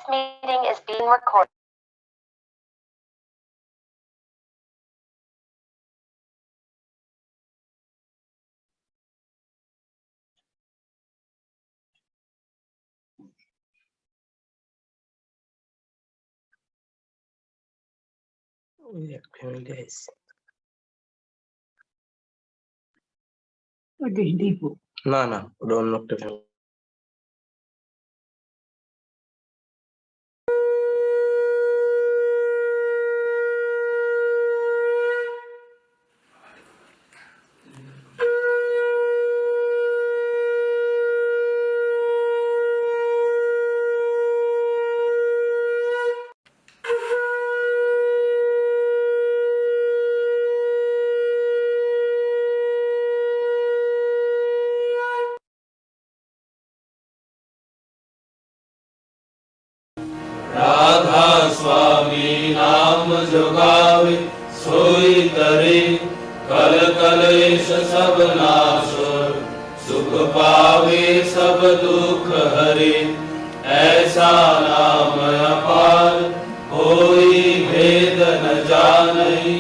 meeting is being recorded. না না, ওটা অন্য একটা family। राधा स्वामी नाम जोगावे सोई तरे, कल कलेश सब नाश सुख पावे सब दुख हरे। ऐसा नाम अपार कोई भेद न जाने,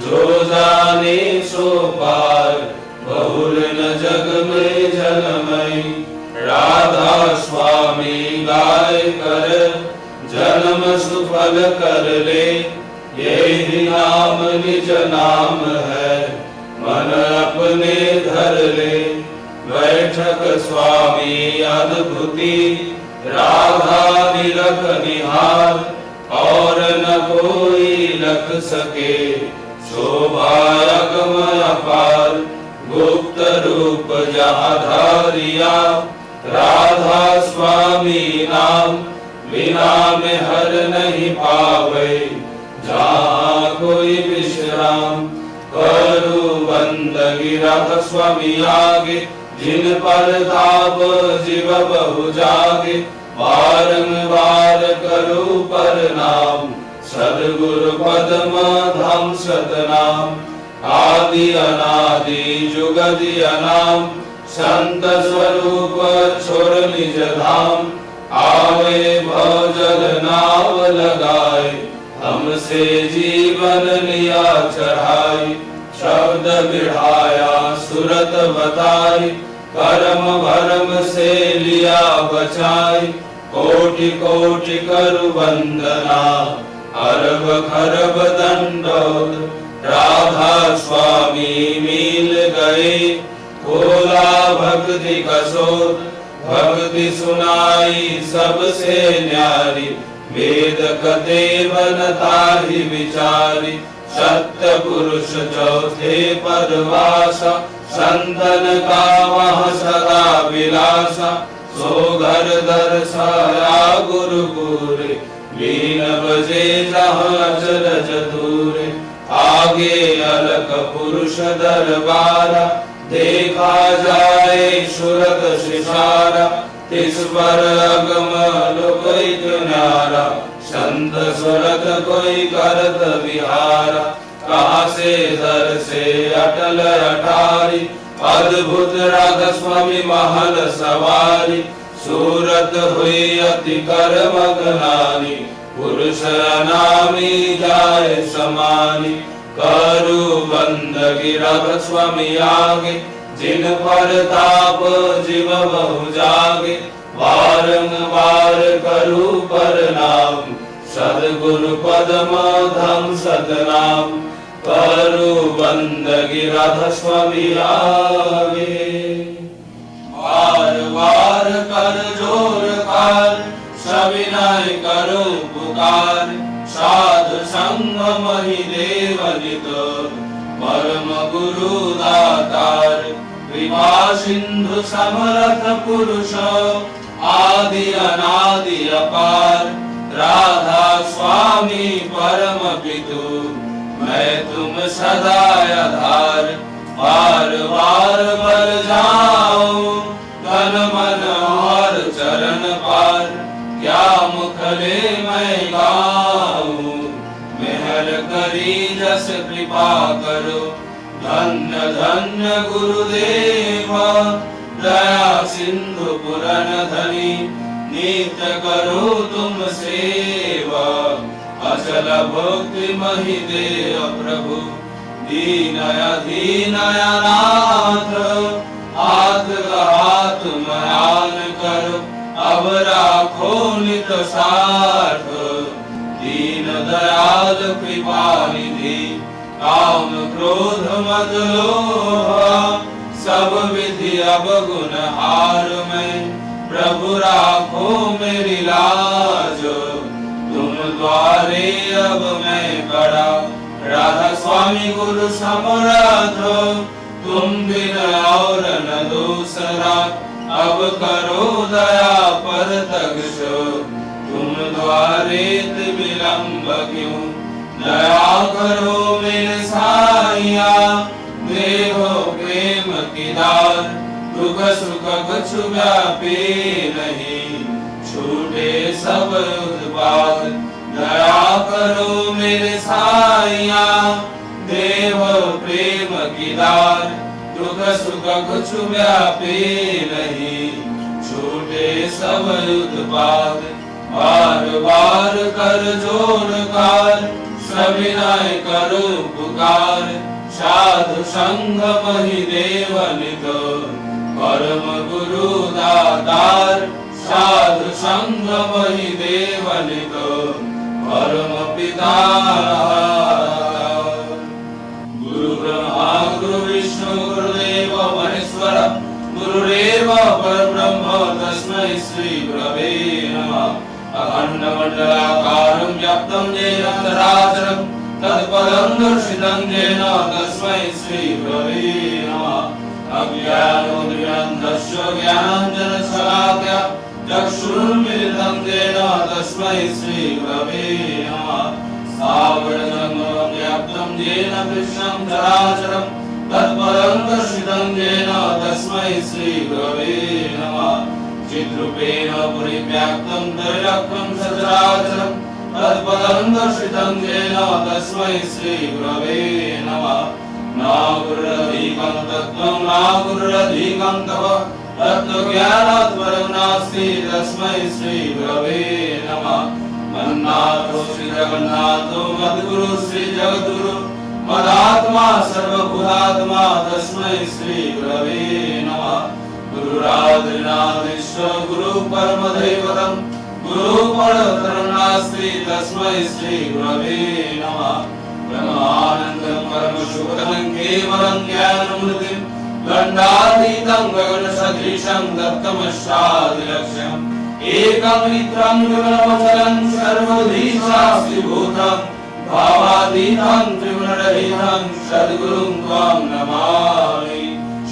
जो जाने सो पार बहुल न जग में जन्मई। राधा स्वामी गाय कर जन्म सुफल कर ले, यही नाम निज नाम है मन अपने धर ले। बैठक स्वामी अद्भुति राधा निरख निहार, और न कोई लख सके शोभा अगम अपार। गुप्त रूप जहाँ धारिया राधा स्वामी नाम, बिना में हर नहीं पावे जहाँ कोई विश्राम। करू बंदगी राधा स्वामी आगे, जिन पर ताप जीव बहु जागे। बारंबार करू प्रणाम सद्गुरु पद्म धाम सतनाम। आदि अनादि जुगदि अनाम, संत स्वरूप छोर निज धाम। आवे भवजल नाव लगाए, हमसे जीवन लिया चढ़ाई। शब्द बिढ़ाया सुरत बताई, कर्म भरम से लिया बचाई। कोटि कोटि करु वंदना, अरब खरब दंडोत। राधा स्वामी मिल गए, खोला भक्ति कसोत। भक्ति सुनाई सबसे न्यारी, वेद कते बनता ही विचारी। सत्य पुरुष चौथे परवासा, संतन का वह सदा विलासा। सो घर दर्शाया गुरुपुरे, लीन बजे जहाँ अचरज दूरे। आगे अलग पुरुष दरबारा, देखा जाए सुरत सिसारा। तिस पर अगम लोक न्यारा, संत सुरत कोई करत विहारा। कहाँ से दर से अटल अटारी, अद्भुत राधा स्वामी महल सवारी। सूरत हुई अति कर मगनानी, पुरुष अनामी जाए समानी। करू बंदगी राधा स्वामी आगे, जिन पर ताप जीव बहु जागे। बारंबार करू प्रणाम सद्गुरु पद्म धाम सतनाम। करू बंदगी राधा स्वामी आगे, बार बार कर जोर कार। सविनय करो पुकार, साधु संग मही देवनित। परम गुरु दातार, कृपा सिंधु समर्थ पुरुष। आदि अनादि अपार, राधा स्वामी परम पितु। मैं तुम सदा आधार, बार बार बर जाऊं तन मन और चरण पार। क्या मुखले मैं गाऊं, मेहर करी जस कृपा करो। धन्य धन्य गुरुदेव, दया सिंधु पुरन धनी। नित्य करो तुम सेवा, अचल भक्ति महि देव प्रभु, दीनय दीनय नाथ, हाथ हाथ मयान करो, अब राखो नित साथ, दीन दयाल कृपा निधि, काम क्रोध मद लोभ, सब विधि अब गुण हार में, प्रभु राखो मेरी लाज, तुम द्वारे अब मैं खड़ा, राधा स्वामी गुरु समर्थ, तुम बिन और न दूसरा, अब करो दया पर तगश, तुम द्वारे विलंब क्यों, दया करो मेरे साइया, देहो प्रेम की दार, दुख सुख कछु व्यापी नहीं, छूटे सब उत्पाद, दया करो मेरे साइया, देव प्रेम की दार, दुख सुख कछु व्यापी नहीं, छूटे सब उत्पाद, बार बार कर जोड़ कार, सविनय करो पुकार, साधु संग महि देव नित, परम गुरु दातार, साधु संग महि देव नित, परम पिता, गुरु ब्रह्मा गुरु विष्णु गुरुदेव महेश्वर, गुरुरेव परब्रह्म तस्मै श्री गुरवे नमः। अखंड मंडलाकारं व्याप्तं येन चराचरं तत्पदं दर्शितं येन तस्मै श्री गुरवे नमः। अज्ञानोदयन्तस्य ज्ञानाञ्जनशलाकया चक्षुरुन्मीलितं येन तस्मै श्री गुरवे नमः। सावरणं व्याप्तं येन कृष्णं चराचरं तत्पदं दर्शितं येन तस्मै श्री गुरवे नमः। चिद्रूपेण परिव्याप्तं त्रैलोक्यं सचराचरं तत्पदं दर्शितं येन तस्मै श्री गुरवे नमः। न गुरुरधिकं तत्त्वं न गुरुरधिकं तपः, तत्त्वज्ञानात् परं नास्ति तस्मै श्री गुरवे नमः। मन्नाथो श्री जगन्नाथो मद्गुरु श्री जगद्गुरु, मदात्मा सर्वभूतात्मा तस्मै श्री गुरवे नमः। गुरुरादिनाथीश्वर गुरु परम दैवतम, गुरु परतरं नास्ति तस्मै श्री गुरवे नमः। ब्रह्मानन्दं परम शुभदं केवलं ज्ञानमूर्तिं, गण्डातीतं गगनसदृशं दत्तमश्चादिलक्ष्यम्, एकं नित्यं निर्मलमचलं सर्वधी शास्त्रीभूतं, भावातीतं त्रिगुणरहितं सद्गुरुं त्वां नमामि,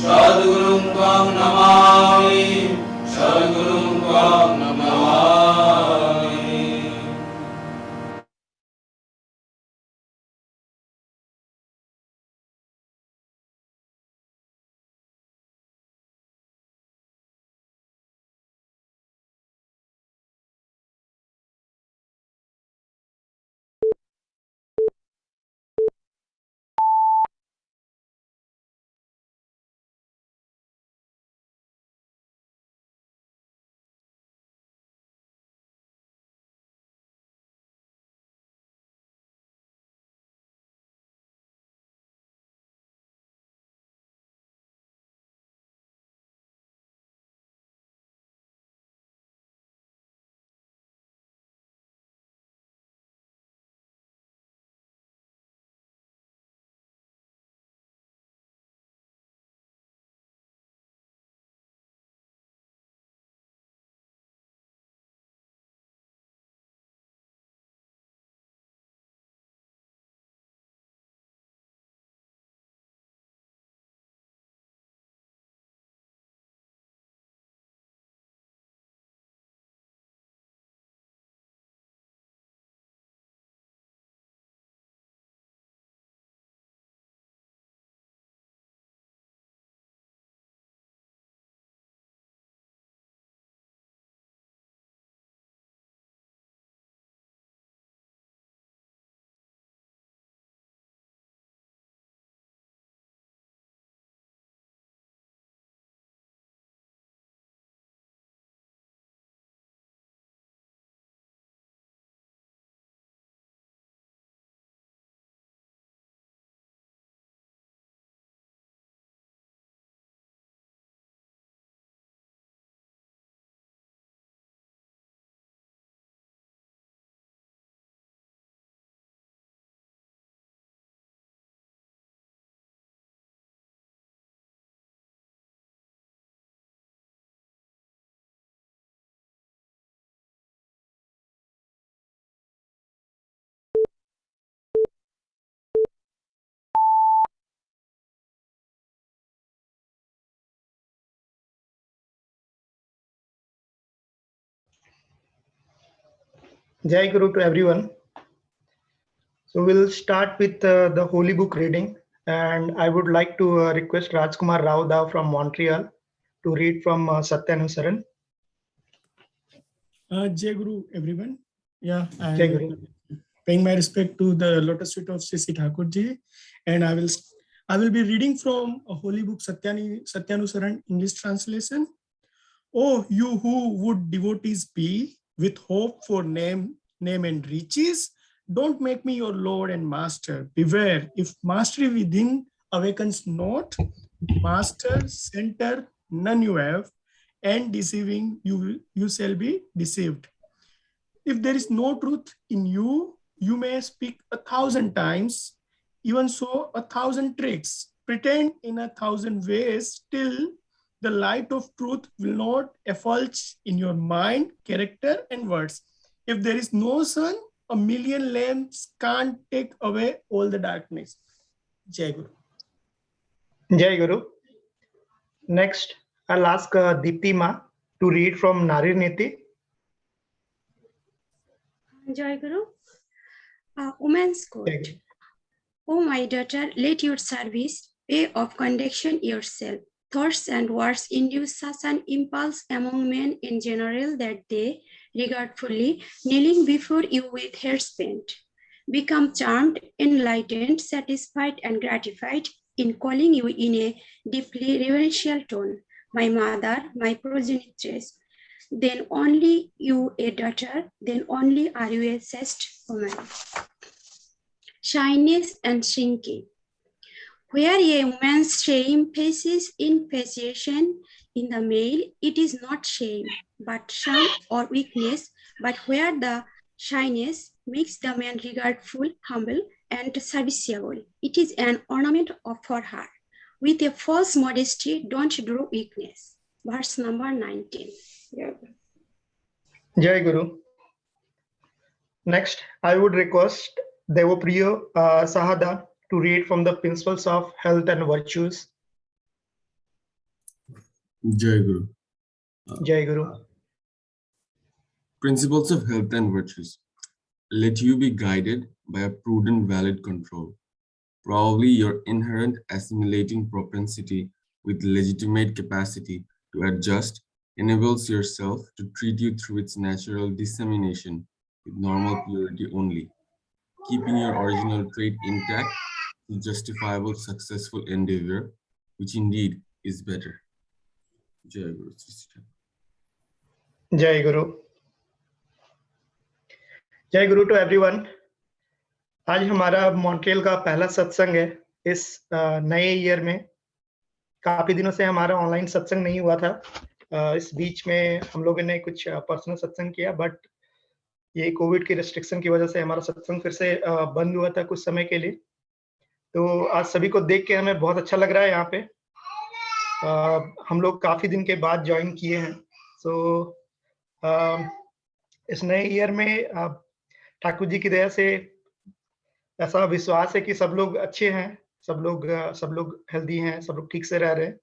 सद्गुरुं त्वां नमामि, सद्गुरुं त्वां Namami. Jai Guru to everyone. So we'll start with the Holy Book reading, and I would like to request Rajkumar Rao Da from Montreal to read from Satyanusaran. Jai Guru, everyone. Yeah, I Jai am Guru. paying my respect to the Lotus Feet of Sri Thakur Ji, and I will be reading from a Holy Book Satyanusaran English translation. Oh, you who would devotees be with hope for name and riches, don't make me your Lord and Master. Beware, if mastery within awakens not, Master, center, none you have, and deceiving you shall be deceived. If there is no truth in you, you may speak 1,000 times, even so 1,000 tricks, pretend in 1,000 ways, still the light of truth will not effulge in your mind, character, and words. If there is no sun, 1,000,000 lamps can't take away all the darkness. Jai Guru. Jai Guru. Next, I'll ask Deepti Ma to read from Nari Niti. Jai Guru. Women's Code. Jai Guru. O my daughter, let your service pay of conduction yourself. Thoughts and words induce such an impulse among men in general that they, regardfully kneeling before you with heads bent, become charmed, enlightened, satisfied, and gratified in calling you in a deeply reverential tone, my mother, my progenitress. Then only you a daughter, then only are you a chaste woman. Shyness and shrinking. Where a woman's shame faces infatuation in the male, it is not shame, but shame or weakness, but where the shyness makes the man regardful, humble, and serviceable, it is an ornament for her. With a false modesty, don't draw weakness. Verse number 19. Jai Guru. Next, I would request Devopriyo Sahada to read from the Principles of Health and Virtues. Jai Guru. Jai Guru. Principles of health and virtues. Let you be guided by a prudent, valid control. Probably your inherent assimilating propensity with legitimate capacity to adjust enables yourself to treat you through its natural dissemination with normal purity only, keeping your original trait intact to justifiable successful endeavor, which indeed is better. Jai Guru. Jai Guru. जय गुरु to everyone. आज हमारा Montreal का पहला सत्संग है इस नए year में। काफी दिनों से हमारा ऑनलाइन सत्संग नहीं हुआ था। इस बीच में हम लोगों ने कुछ पर्सनल सत्संग किया, बट ये कोविड की रेस्ट्रिक्शन की वजह से हमारा सत्संग फिर से बंद हुआ था कुछ समय के लिए। तो आज सभी को देख के हमें बहुत अच्छा लग रहा है। यहाँ पे हम लोग काफी दिन के बाद ज्वाइन किए हैं। सो इस नए ईयर में ठाकुर जी की दया से ऐसा विश्वास है कि सब लोग अच्छे हैं, सब लोग हेल्दी हैं, सब लोग ठीक से रह रहे हैं।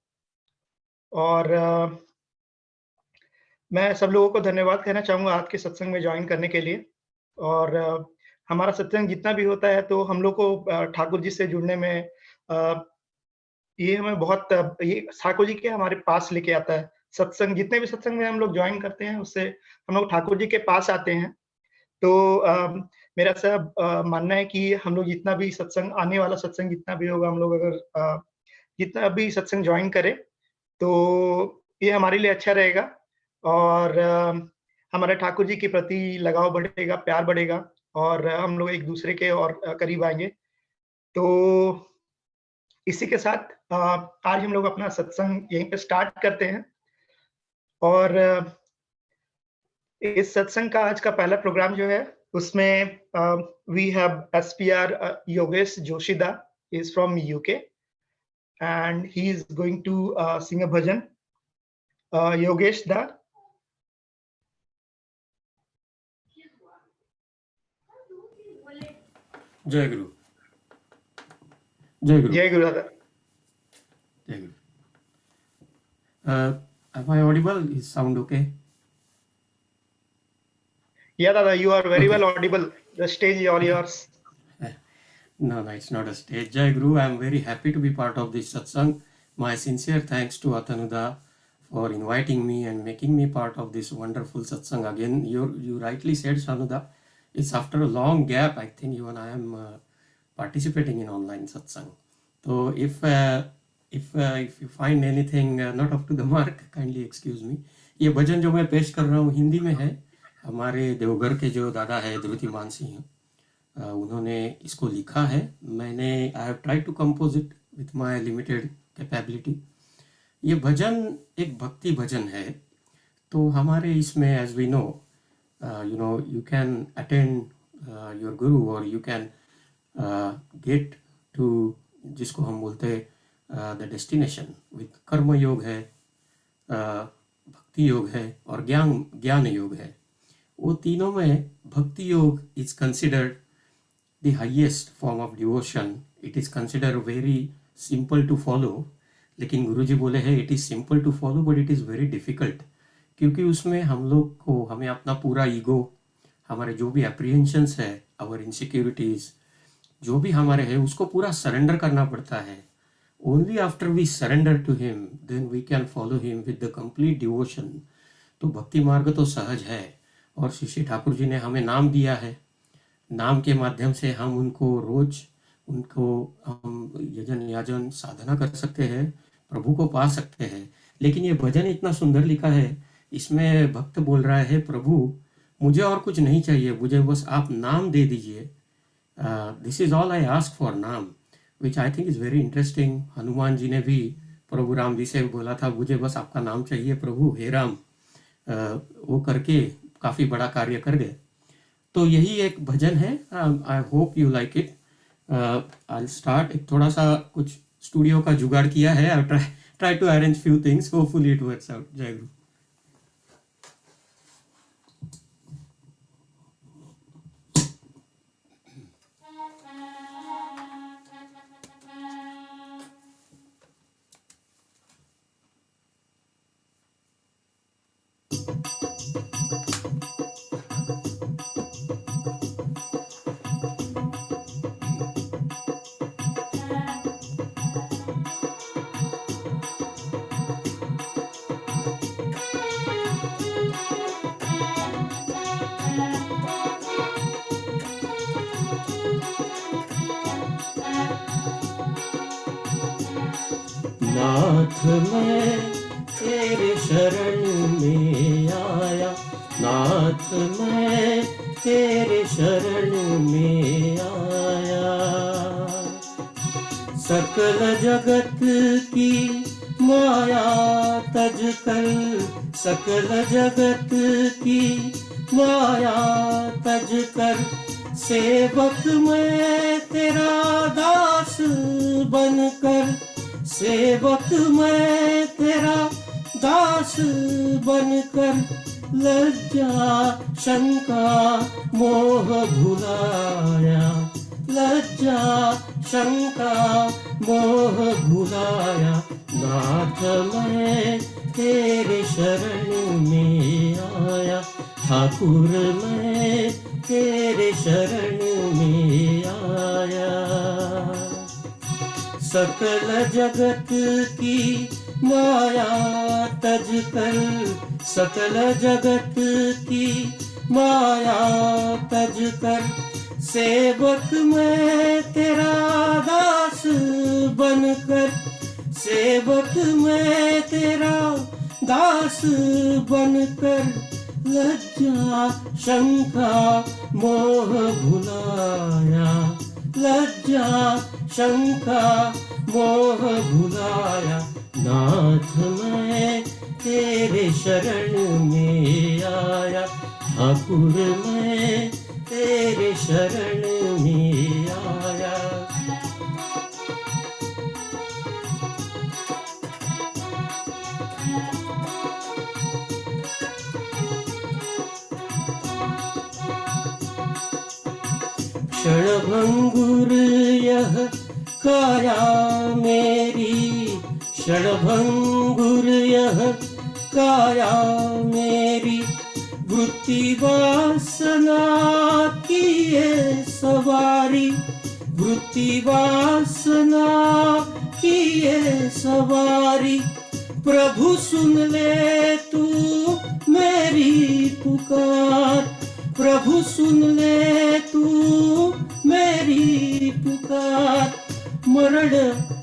और मैं सब लोगों को धन्यवाद कहना चाहूँगा आज के सत्संग में ज्वाइन करने के लिए। और हमारा सत्संग जितना भी होता है तो हम लोग को ठाकुर जी से जुड़ने में ये हमें बहुत ये ठाकुर जी के हमारे पास लेके आता है। सत्संग जितने भी सत्संग में हम लोग ज्वाइन करते हैं उससे हम लोग ठाकुर जी के पास आते हैं। तो मेरा ऐसा मानना है कि हम लोग जितना भी सत्संग, आने वाला सत्संग जितना भी होगा, हम लोग अगर जितना भी सत्संग ज्वाइन करें तो ये हमारे लिए अच्छा रहेगा और हमारे ठाकुर जी के प्रति लगाव बढ़ेगा, प्यार बढ़ेगा और हम लोग एक दूसरे के और करीब आएंगे। तो इसी के साथ आज हम लोग अपना सत्संग यहीं पे स्टार्ट करते हैं। और इस सत्संग का आज का पहला प्रोग्राम जो है उसमें वी हैव एसपीआर योगेश जोशीदा is from UK and he is going to sing a bhajan. Yogesh da. जय गुरु। जय गुरु। जय गुरु दादा। जय गुरु। Am I audible? Is sound okay? Yeah, Dada, you are very well audible. The stage is all yours. No, it's not a stage. Jai Guru, I'm very happy to be part of this satsang. My sincere thanks to Atanuda for inviting me and making me part of this wonderful satsang. Again, you rightly said, Sanuda, it's after a long gap, I think you and I am participating in online satsang. So if you find anything not up to the mark, kindly excuse me. ये भजन जो मैं पेश कर रहा हूँ हिंदी में है. हमारे देवघर के जो दादा है ध्रुतिमान सिंह, उन्होंने इसको लिखा है. मैंने I have tried to compose it with my limited capability. ये भजन एक भक्ति भजन है. तो हमारे इसमें as we know you can attend your guru or you can get to जिसको हम बोलते हैं the destination with कर्म योग है, भक्ति योग है और ज्ञान योग है. वो तीनों में भक्ति योग is considered the highest form of devotion. It is considered very simple to follow. लेकिन गुरुजी बोले हैं it is simple to follow but it is very difficult, क्योंकि उसमें हम लोग को हमें अपना पूरा ईगो, हमारे जो भी एप्रीहेंशंस है, आवर इनसिक्योरिटीज जो भी हमारे है, उसको पूरा सरेंडर करना पड़ता है. Only after we surrender to him then we can follow him with the complete devotion. तो भक्ति मार्ग तो सहज है और श्री श्री ठाकुर जी ने हमें नाम दिया है. नाम के माध्यम से हम उनको रोज हम यजन याजन साधना कर सकते हैं, प्रभु को पा सकते हैं. लेकिन ये भजन इतना सुंदर लिखा है, इसमें भक्त बोल रहा है प्रभु मुझे और कुछ नहीं चाहिए, मुझे बस आप नाम दे दीजिए. This is all I ask for naam, which I think is very interesting. Hanuman ji ने भी प्रभु राम जी से बोला था मुझे बस आपका नाम चाहिए प्रभु, हे राम. वो करके काफ़ी बड़ा कार्य कर गए. तो यही एक भजन है. I hope you like it. I start. एक थोड़ा सा कुछ स्टूडियो का जुगाड़ किया है. आई try to arrange few things. Hopefully it works out. Jai Guru. नाथ मैं तेरे शरण में आया, नाथ मैं तेरे शरण में आया. सकल जगत की माया तज कर, सकल जगत की माया तज कर, सेवक मैं तेरा दास बनकर, सेवक मैं तेरा दास बनकर, लज्जा शंका मोह भुलाया, लज्जा शंका मोह भुलाया. नाथ मैं तेरे शरण में आया, ठाकुर मैं तेरे शरण में आया. सकल जगत की माया तज कर, सकल जगत की माया तज कर, सेवक मैं तेरा दास बनकर, सेवक मैं तेरा दास बनकर, लज्जा शंका मोह भुलाया, लज्जा शंका मोह भुलाया. नाथ मैं तेरे शरण में आया, ठाकुर मैं तेरे शरण में आया. क्षणभंगुर यह काया मेरी, क्षणभंगुर यह काया मेरी, वृत्ति वासना की ये सवारी, वृत्ति वासना की ये सवारी, प्रभु सुन ले तू मेरी पुकार, प्रभु सुन ले तू मेरी पुकार, मरण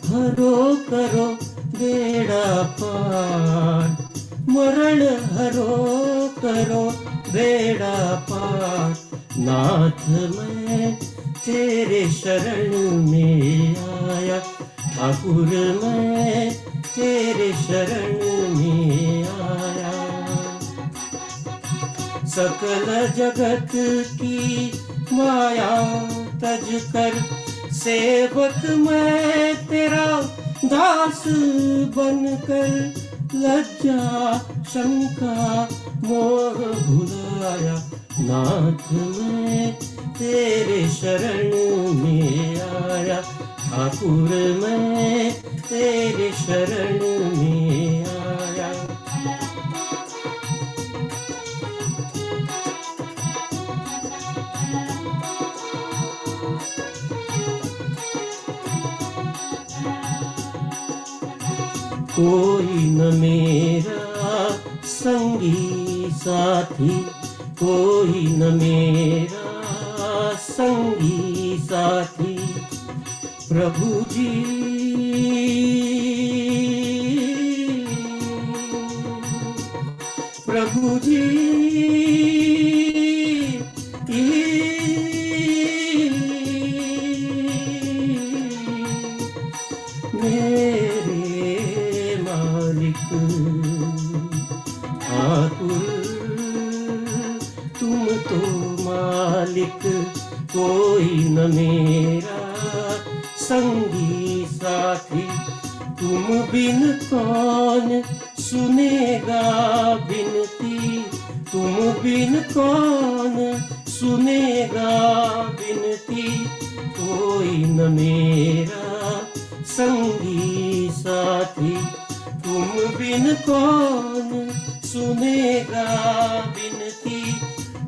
हरो करो बेड़ा पार, मरण हरो करो बेड़ा पार। नाथ मैं तेरे शरण में आया, ठाकुर मैं तेरे शरण में आया। सकल जगत की माया तज कर, सेवक मैं तेरा दास बनकर, लज्जा शंका मोह भुलाया। नाथ मैं तेरे शरण में आया, ठाकुर मैं तेरे शरण में आया। कोई न मेरा संगी साथी, कोई न मेरा संगी साथी, प्रभु जी प्रभु जी मेरे मालिक ठाकुर तुम तो मालिक, कोई न मेरा संगी साथी, तुम बिन कौन सुनेगा बिनती, तुम बिन कौन सुनेगा बिनती, कोई न मेरा संगी साथी, तुम बिन कौन सुनेगा बिनती।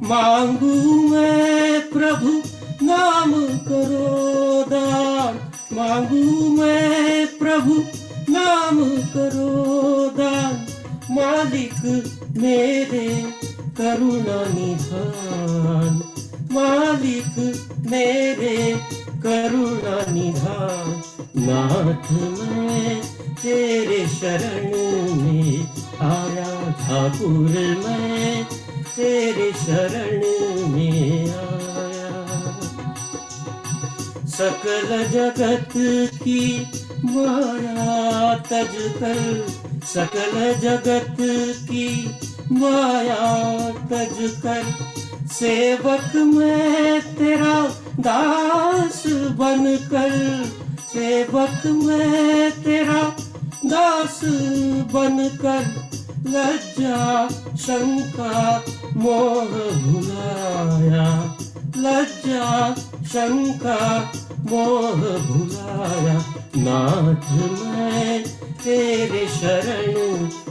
मांगू मैं प्रभु नाम करो दान, मांगू मैं प्रभु नाम करो दान, मालिक मेरे करुणा निधान, मालिक मेरे करुणा निधान। नाथ मैं तेरे शरण में आया, ठाकुर मैं तेरे शरण में आया। सकल जगत की माया तज कर, सकल जगत की माया तज कर, सेवक मैं तेरा दास बनकर, सेवक मैं तेरा दास बनकर, लज्जा शंका मोह भुलाया, लज्जा शंका मोह भुलाया। नाथ मैं तेरे शरण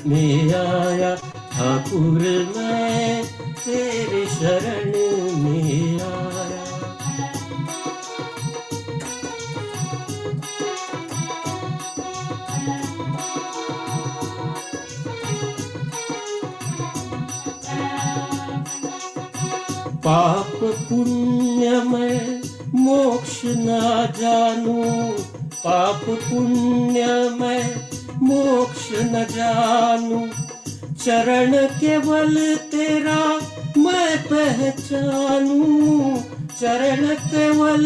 में आया, ठाकुर मैं तेरे शरण में आया। पाप पुण्य में मोक्ष न जानू, पाप पुण्य में मोक्ष न जानू, चरण केवल तेरा मैं पहचानू, चरण केवल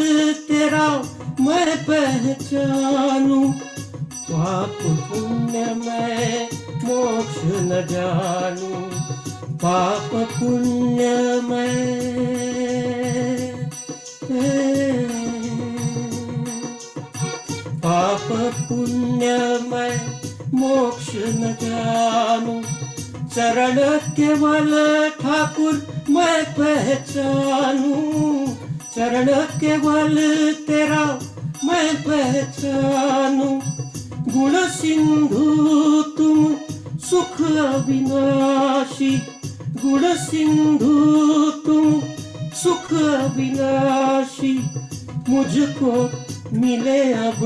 तेरा मैं पहचानू। पाप पुण्य में मोक्ष न जानू, पाप पुण्य में पाप पुण्य में मोक्ष न जानू, चरण केवल ठाकुर मैं पहचानू, चरण केवल तेरा मैं पहचानू। गुण सिंधु तुम सुख अविनाशी, गुण सिंधु तुम सुख अविनाशी, मुझको मिले अब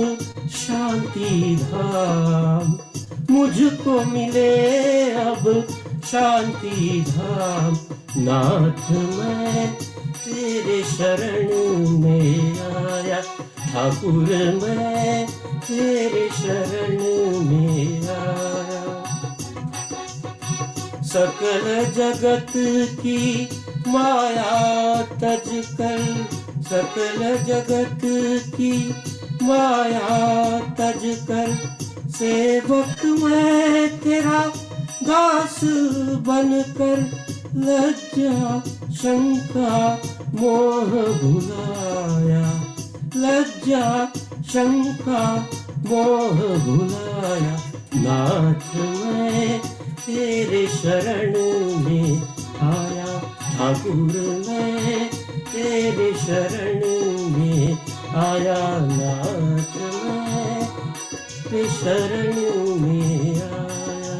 शांति धाम, मुझको मिले अब शांति धाम। नाथ मैं तेरे शरण में आया, ठाकुर मैं तेरे शरण में आया। सकल जगत की माया तज कर, सकल जगत की माया तज कर, सेवक मैं तेरा दास बनकर, लज्जा शंका मोह भुलाया, लज्जा शंका मोह भुलाया। नाथ मैं तेरे शरण में आया, ठाकुर मैं तेरे शरण में आया। नाथ मैं तेरे शरण में आया।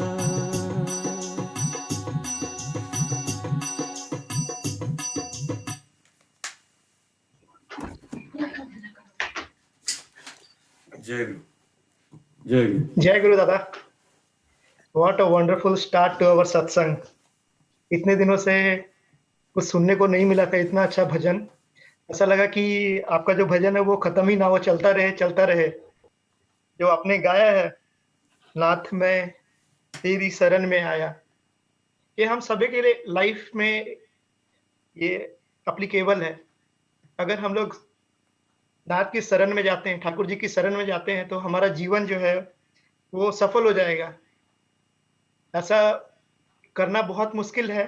जय गुरु, जय गुरु, जय गुरु दादा। What a wonderful start to our satsang. इतने दिनों से कुछ सुनने को नहीं मिला था, इतना अच्छा भजन। ऐसा लगा कि आपका जो भजन है वो खत्म ही ना हो, चलता रहे चलता रहे। जो आपने गाया है, नाथ मैं तेरी शरण में आया, ये हम सभी के लिए लाइफ में ये एप्लीकेबल है। अगर हम लोग नाथ की शरण में जाते हैं, ठाकुर जी की शरण में जाते हैं, तो हमारा जीवन जो है वो सफल हो जाएगा। ऐसा करना बहुत मुश्किल है।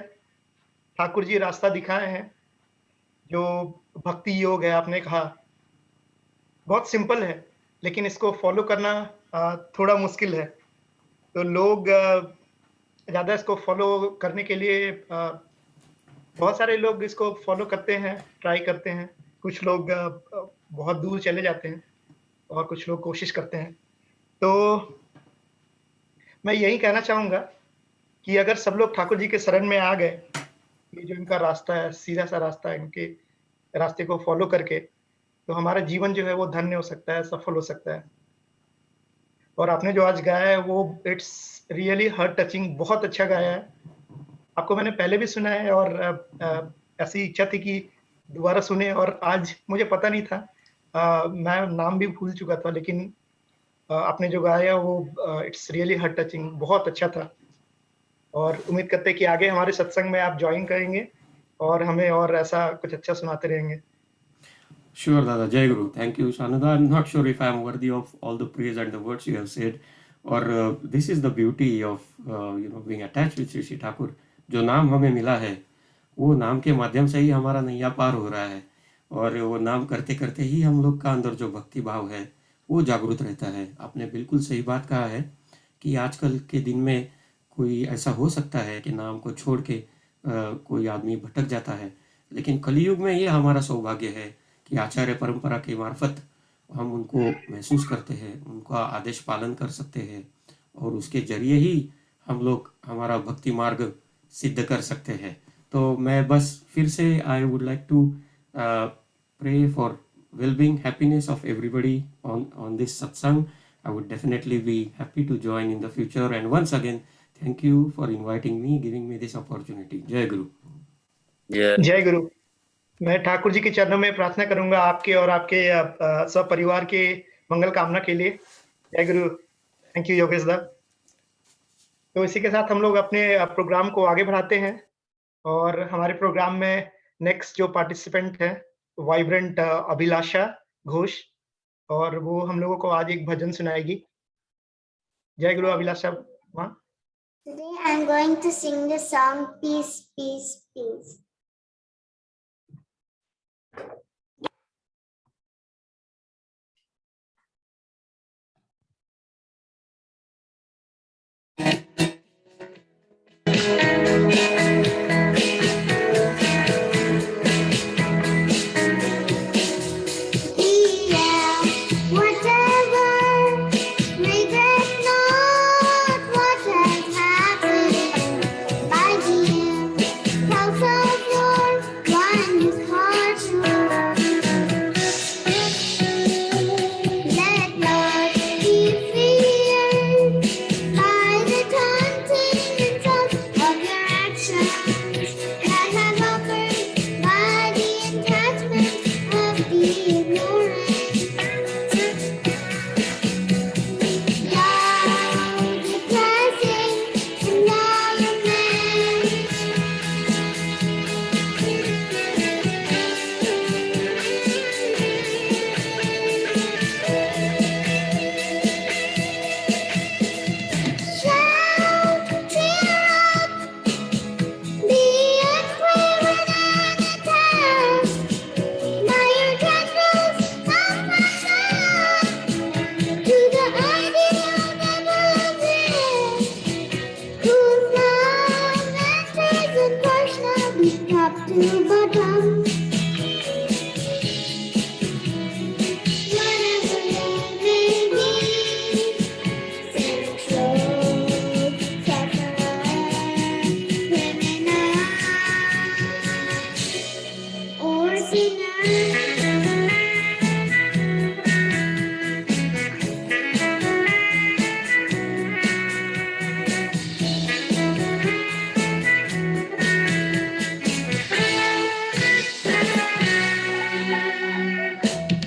ठाकुर जी रास्ता दिखाए हैं, जो भक्ति योग है, आपने कहा बहुत सिंपल है, लेकिन इसको फॉलो करना थोड़ा मुश्किल है। तो लोग ज़्यादा इसको फॉलो करने के लिए बहुत सारे लोग इसको फॉलो करते हैं, ट्राई करते हैं। कुछ लोग बहुत दूर चले जाते हैं और कुछ लोग कोशिश करते हैं। तो मैं यही कहना चाहूँगा कि अगर सब लोग ठाकुर जी के शरण में आ गए, ये जो इनका रास्ता है, सीधा सा रास्ता है, इनके रास्ते को फॉलो करके, तो हमारा जीवन जो है वो धन्य हो सकता है, सफल हो सकता है। और आपने जो आज गाया है वो इट्स रियली हार्ट टचिंग, बहुत अच्छा गाया है। आपको मैंने पहले भी सुना है और ऐसी इच्छा थी कि दोबारा सुने, और आज मुझे पता नहीं था, मैं नाम भी भूल चुका था, लेकिन आपने जो गाया वो इट्स रियली हार्ट टचिंग, बहुत अच्छा था। और उम्मीद करते हैं कि आगे हमारे सत्संग में आप ज्वाइन करेंगे और हमें और ऐसा कुछ अच्छा सुनाते रहेंगे। Sure, Dada. Jai Guru. Thank you, Shanuda. I'm not sure if I'm worthy of all the praise and the words you have said. Or this is the beauty of being attached with Sri Thakur. जो नाम हमें मिला है, वो नाम के माध्यम से ही हमारा नैया पार हो रहा है। और वो नाम करते करते ही हम लोग का अंदर जो भक्ति भाव है वो जागृत रहता है। आपने बिल्कुल सही बात कहा है कि आजकल के दिन में कोई ऐसा हो सकता है कि नाम को छोड़ के कोई आदमी भटक जाता है, लेकिन कलयुग में ये हमारा सौभाग्य है कि आचार्य परंपरा के मार्फत हम उनको महसूस करते हैं, उनका आदेश पालन कर सकते हैं, और उसके जरिए ही हम लोग हमारा भक्ति मार्ग सिद्ध कर सकते हैं। तो मैं बस फिर से I would like to pray for well-being, happiness of everybody on this satsang. I would definitely be happy to join in the future. And once again, thank you for inviting me, giving me this opportunity. Jai Guru. जय गुरु। मैं ठाकुर जी के चरणों में प्रार्थना करूंगा आपके और आपके सब परिवार के मंगल कामना के लिए। जय गुरु। थैंक यू योगेश दा। तो इसी के साथ हम लोग अपने प्रोग्राम को आगे बढ़ाते हैं, और हमारे प्रोग्राम में नेक्स्ट जो पार्टिसिपेंट है वाइब्रेंट अभिलाषा घोष, और वो हम लोगों को आज एक भजन सुनाएगी। जय गुरु अभिलाषा माँ। Today I am going to sing the song Peace, Peace, Peace. to bottom. Whatever they may be, central, sufferer, criminal, or sinner.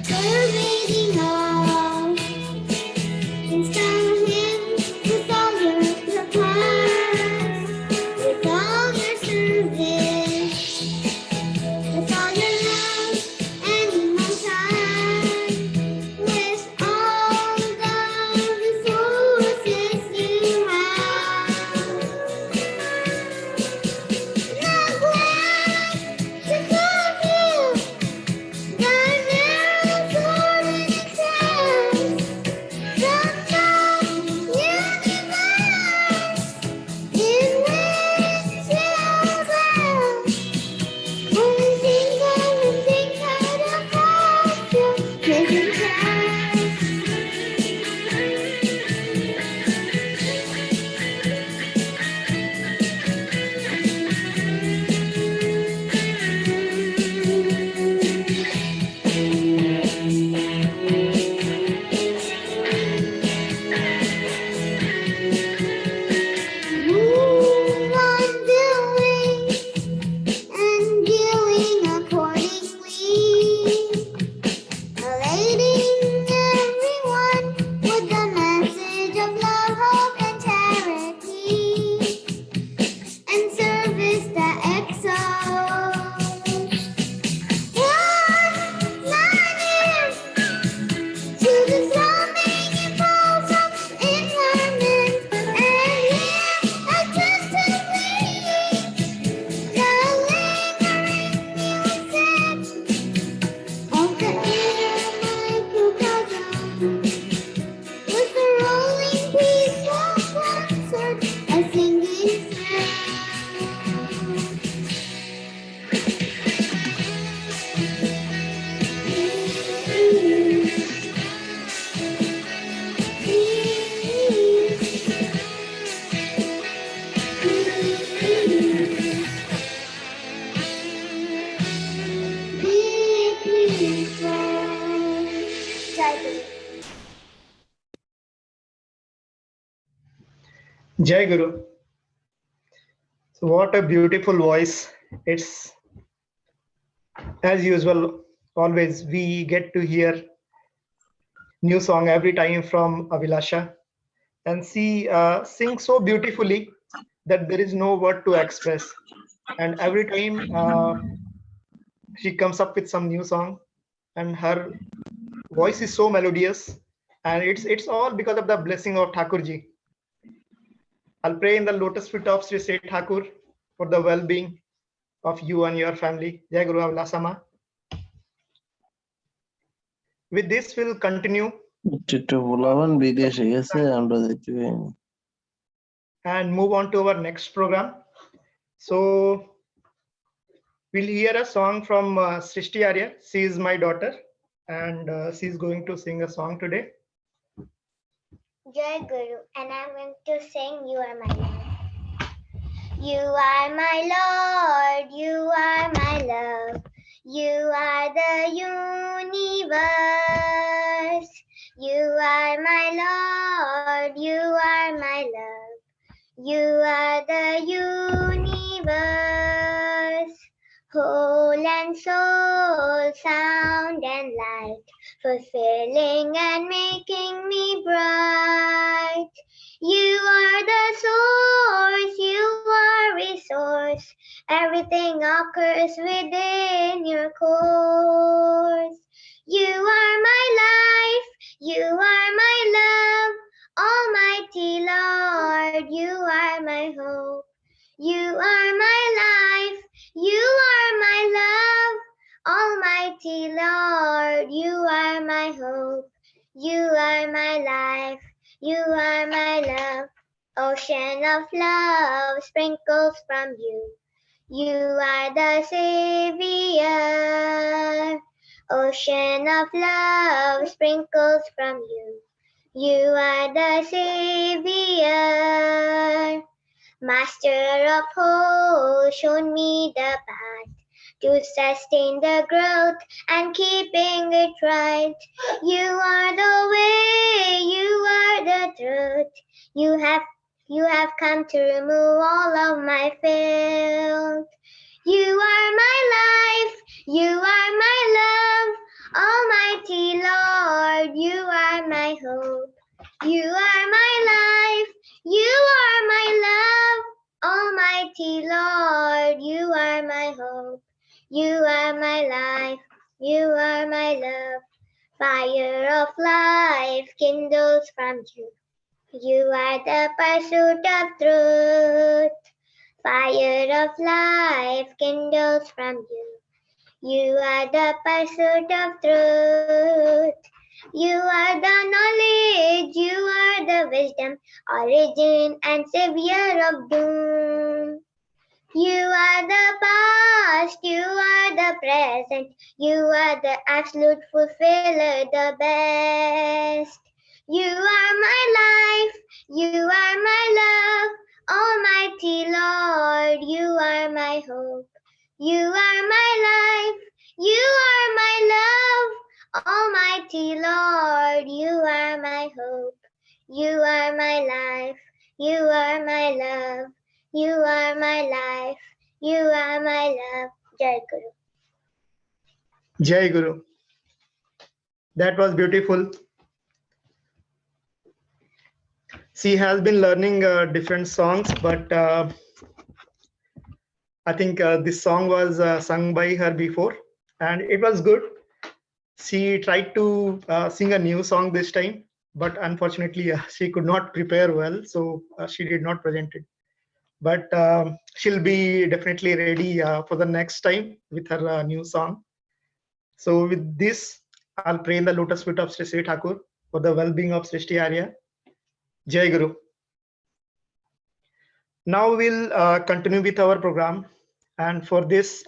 Pervading all, inspiring him with all your past, with all your service, with all your love and emotion, with all the resources you have. Not glad to fulfill the narrow golden exams, the universe in which you dwell. Only think how to pass your prison test. Move on doing and doing accordingly, elating everyone with the message of love, hope, and charity, and service that exalts. One lion to the throbbing impulse of environment, and here attentively the lingering music of the inner microcosm, with the rolling peaceful concert, a singing Jai Guru. So what a beautiful voice. It's as usual, always we get to hear new song every time from Avilasha, and she sings so beautifully that there is no word to express. And every time she comes up with some new song, and her voice is so melodious, and it's all because of the blessing of Thakurji. I'll pray in the lotus feet of Sri Sri Thakur for the well-being of you and your family. Jai Guru Avlasama. With this, we'll continue and move on to our next program. So we'll hear a song from Srishti Arya. She is my daughter, and she's going to sing a song today. Jai Guru, and I'm going to sing You Are My Lord. You are my Lord, you are my love, you are the universe. You are my Lord, you are my love, you are the universe. Whole and soul, sound and light, fulfilling and making me bright. You are the source, you are resource, everything occurs within your course. You are my life, you are my love, Almighty Lord, you are my hope. You are my life, you are my love, Almighty Lord, you are my hope. You are my life, you are my love, ocean of love sprinkles from you. You are the Savior. Ocean of love sprinkles from you. You are the Savior. Master of hope, shown me the path to sustain the growth and keeping it right. You are the way, you are the truth. You have come to remove all of my filth. You are my life, you are my love, Almighty Lord, you are my hope. You are my life, you are my love, Almighty Lord, you are my hope. You are my life, you are my love. Fire of life kindles from you. You are the pursuit of truth. Fire of life kindles from you. You are the pursuit of truth. You are the knowledge, you are the wisdom, origin and savior of doom. You are the past, you are the present, you are the absolute fulfiller, the best. You are my life, you are my love, Almighty Lord, you are my hope. You are my life, you are my love, Almighty Lord, you are my hope. You are my life, you are my love, you are my life, you are my love. Jai Guru. Jai Guru. That was beautiful. She has been learning different songs, but I think this song was sung by her before, and it was good. She tried to sing a new song this time, but unfortunately, she could not prepare well, so she did not present it. But she'll be definitely ready for the next time with her new song. So with this, I'll pray in the lotus feet of Sri Sri Thakur for the well-being of Srishti Arya. Jai Guru. Now we'll continue with our program, and for this,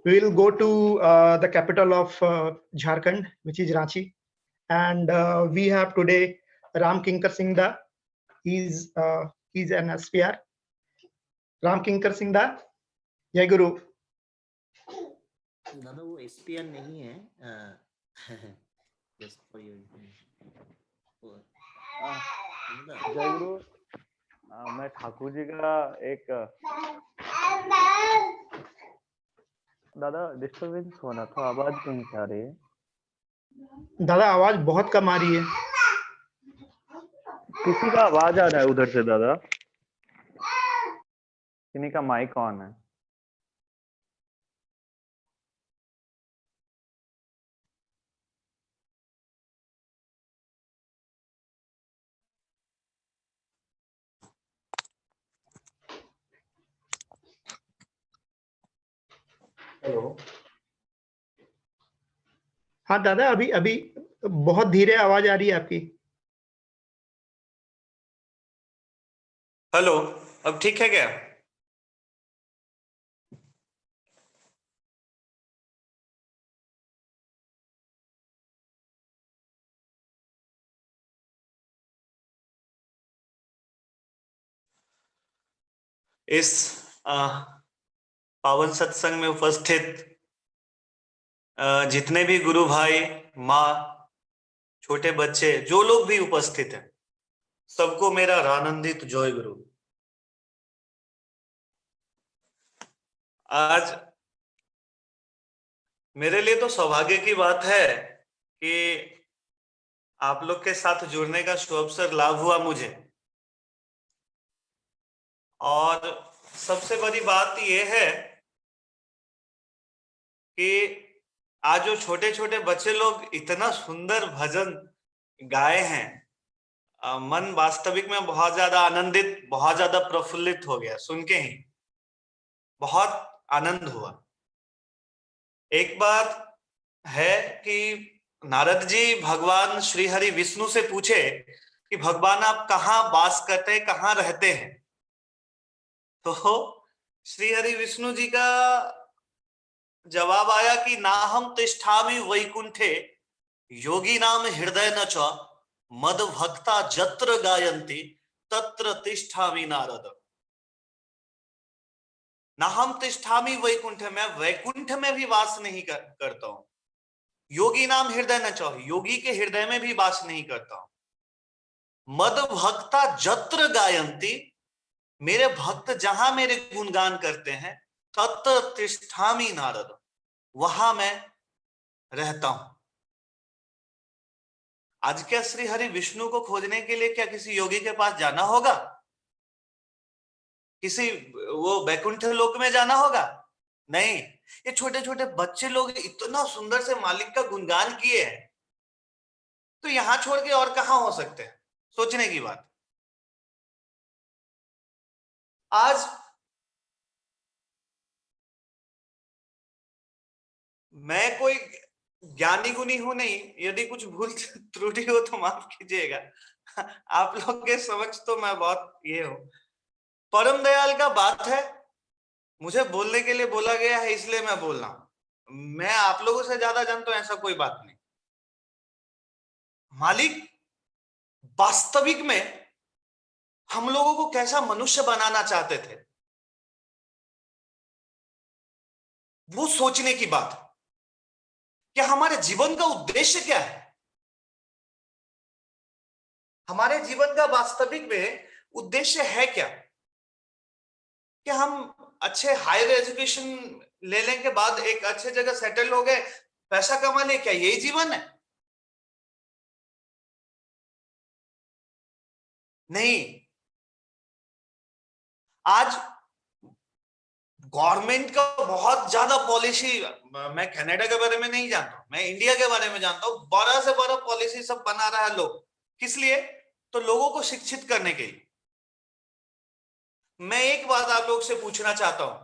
we will go to the capital of Jharkhand, which is Ranchi, and we have today Ram Kinkar Singh Da. He's an SPR. Ram Kinkar Singh Da. Jai Guru. दादा वो SPR नहीं है, just for your information. जय गुरु। मैं ठाकुर जी का एक दादा disturbance हो रहा था, आवाज कहीं से आ रही है? दादा आवाज बहुत कम आ रही है। किसी का आवाज आ रहा है उधर से दादा, किसी का माइक ऑन है। हेलो। हाँ दादा, अभी अभी बहुत धीरे आवाज आ रही है आपकी। हेलो, अब ठीक है क्या? इस पावन सत्संग में उपस्थित जितने भी गुरु भाई, माँ, छोटे बच्चे, जो लोग भी उपस्थित हैं, सबको मेरा आनंदित जय गुरु। आज मेरे लिए तो सौभाग्य की बात है कि आप लोग के साथ जुड़ने का सुअवसर लाभ हुआ मुझे, और सबसे बड़ी बात यह है कि आज जो छोटे छोटे बच्चे लोग इतना सुंदर भजन गाए हैं, मन वास्तविक में बहुत ज्यादा आनंदित, बहुत ज्यादा प्रफुल्लित हो गया सुन के ही, बहुत आनंद हुआ। एक बात है कि नारद जी भगवान श्री हरि विष्णु से पूछे कि भगवान आप कहाँ वास करते हैं, कहाँ रहते हैं? तो श्री हरि विष्णु जी का जवाब आया कि ना हम तिष्ठामि वैकुंठे योगी नाम हृदय न च मद भक्ता जत्र गायन्ति तत्र तिष्ठामि नारद। ना हम तिष्ठामि वैकुंठ, मैं वैकुंठ में भी वास नहीं करता हूं। योगी नाम हृदय न च, योगी के हृदय में भी वास नहीं करता हूं। मद भक्ता जत्र गायन्ति, मेरे भक्त जहां मेरे गुणगान करते हैं, तत्र तिष्ठामि नारद, वहां मैं रहता हूं। आज क्या श्री हरि विष्णु को खोजने के लिए क्या किसी योगी के पास जाना होगा? किसी वो वैकुंठ लोक में जाना होगा? नहीं, ये छोटे छोटे बच्चे लोग इतना सुंदर से मालिक का गुणगान किए हैं, तो यहां छोड़ के और कहां हो सकते हैं? सोचने की बात। आज मैं कोई ज्ञानी गुनी हूं नहीं, यदि कुछ भूल त्रुटि हो तो माफ कीजिएगा। आप लोग के समक्ष तो मैं बहुत ये हूं। परम दयाल का बात है, मुझे बोलने के लिए बोला गया है इसलिए मैं बोल रहा हूं। मैं आप लोगों से ज्यादा जानता हूं ऐसा कोई बात नहीं। मालिक वास्तविक में हम लोगों को कैसा मनुष्य बनाना चाहते थे, वो सोचने की बात है। क्या हमारे जीवन का उद्देश्य क्या है? हमारे जीवन का वास्तविक में उद्देश्य है क्या? कि हम अच्छे हायर एजुकेशन लेने के बाद एक अच्छे जगह सेटल हो गए, पैसा कमा ले, क्या यही जीवन है? नहीं। आज गवर्नमेंट का बहुत ज्यादा पॉलिसी, मैं कनाडा के बारे में नहीं जानता, मैं इंडिया के बारे में जानता हूं, बड़ा से बड़ा पॉलिसी सब बना रहा है लोग। किस लिए? तो लोगों को शिक्षित करने के लिए। मैं एक बात आप लोग से पूछना चाहता हूं,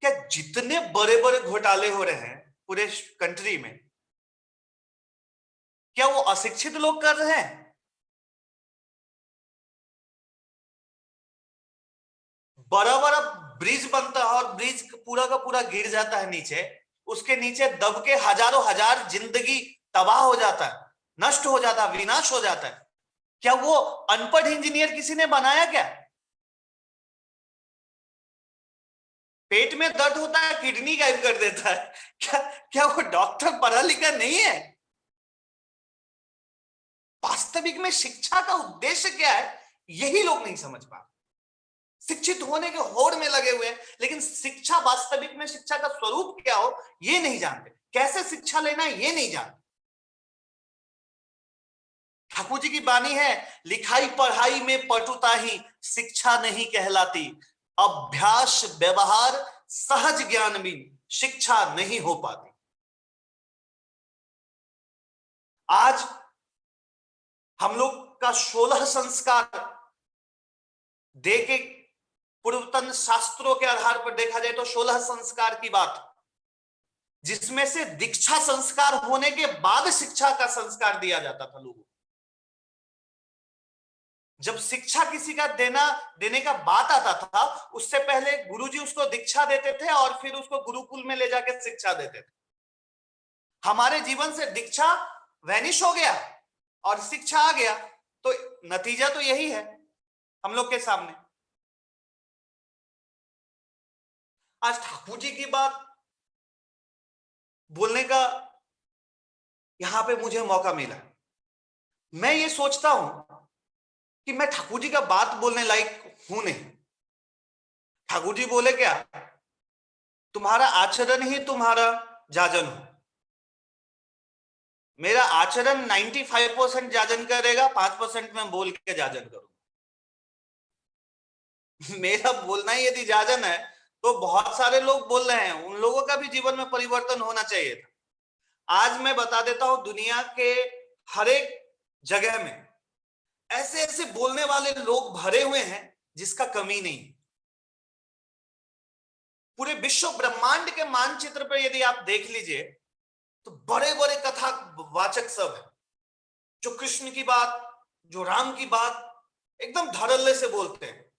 क्या जितने बड़े बड़े घोटाले हो रहे हैं पूरे कंट्री में, क्या वो अशिक्षित लोग कर रहे हैं? बड़ा बड़ा ब्रिज बनता है और ब्रिज पूरा का पूरा गिर जाता है नीचे, उसके नीचे दब के हजारों हजार जिंदगी तबाह हो जाता है, नष्ट हो जाता है, विनाश हो जाता है। क्या वो अनपढ़ इंजीनियर किसी ने बनाया क्या? पेट में दर्द होता है, किडनी गायब कर देता है, क्या वो डॉक्टर पढ़ा लिखा नहीं है? वास्तविक में शिक्षा का उद्देश्य क्या है, यही लोग नहीं समझ पा रहे। शिक्षित होने के होड़ में लगे हुए हैं, लेकिन शिक्षा, वास्तविक में शिक्षा का स्वरूप क्या हो ये नहीं जानते, कैसे शिक्षा लेना है ये नहीं जानते। ठाकुर जी की वाणी है, लिखाई पढ़ाई में पटुता ही शिक्षा नहीं कहलाती, अभ्यास व्यवहार सहज ज्ञान भी शिक्षा नहीं हो पाती। आज हम लोग का 16 संस्कार दे के, पूर्वतन शास्त्रों के आधार पर देखा जाए तो 16 संस्कार की बात, जिसमें से दीक्षा संस्कार होने के बाद शिक्षा का संस्कार दिया जाता था लोगों को। जब शिक्षा किसी का देने का बात आता था, उससे पहले गुरुजी उसको दीक्षा देते थे और फिर उसको गुरुकुल में ले जाकर शिक्षा देते थे। हमारे जीवन से दीक्षा वैनिश हो गया और शिक्षा आ गया, तो नतीजा तो यही है हम लोग के सामने। आज ठाकुर जी की बात बोलने का यहां पे मुझे मौका मिला। मैं ये सोचता हूं कि मैं ठाकुर जी का बात बोलने लायक हूं नहीं। ठाकुर जी बोले क्या, तुम्हारा आचरण ही तुम्हारा जाजन हो। मेरा आचरण 95% जाजन करेगा, 5% में बोल के जाजन करूंगा। मेरा बोलना ही यदि जाजन है तो बहुत सारे लोग बोल रहे हैं, उन लोगों का भी जीवन में परिवर्तन होना चाहिए था। आज मैं बता देता हूं, दुनिया के हर एक जगह में ऐसे ऐसे बोलने वाले लोग भरे हुए हैं जिसका कमी नहीं। पूरे विश्व ब्रह्मांड के मानचित्र पर यदि आप देख लीजिए तो बड़े बड़े कथा वाचक सब है, जो कृष्ण की बात, जो राम की बात एकदम धड़ल्ले से बोलते हैं।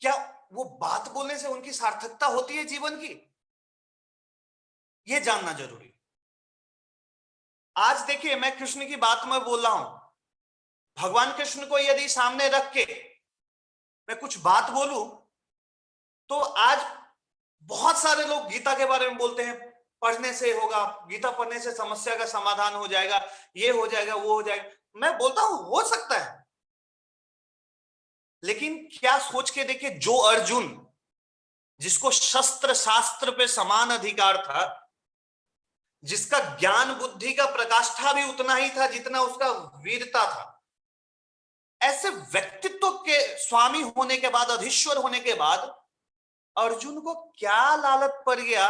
क्या वो बात बोलने से उनकी सार्थकता होती है जीवन की? ये जानना जरूरी। आज देखिए, मैं कृष्ण की बात में बोल रहा हूं, भगवान कृष्ण को यदि सामने रख के मैं कुछ बात बोलूं तो आज बहुत सारे लोग गीता के बारे में बोलते हैं, पढ़ने से होगा, गीता पढ़ने से समस्या का समाधान हो जाएगा, ये हो जाएगा, वो हो जाएगा। मैं बोलता हूं हो सकता है, लेकिन क्या सोच के देखिए, जो अर्जुन जिसको शस्त्र शास्त्र पे समान अधिकार था, जिसका ज्ञान बुद्धि का प्रकाष्ठा भी उतना ही था जितना उसका वीरता था, ऐसे व्यक्तित्व के स्वामी होने के बाद, अधीश्वर होने के बाद, अर्जुन को क्या लालच पड़ गया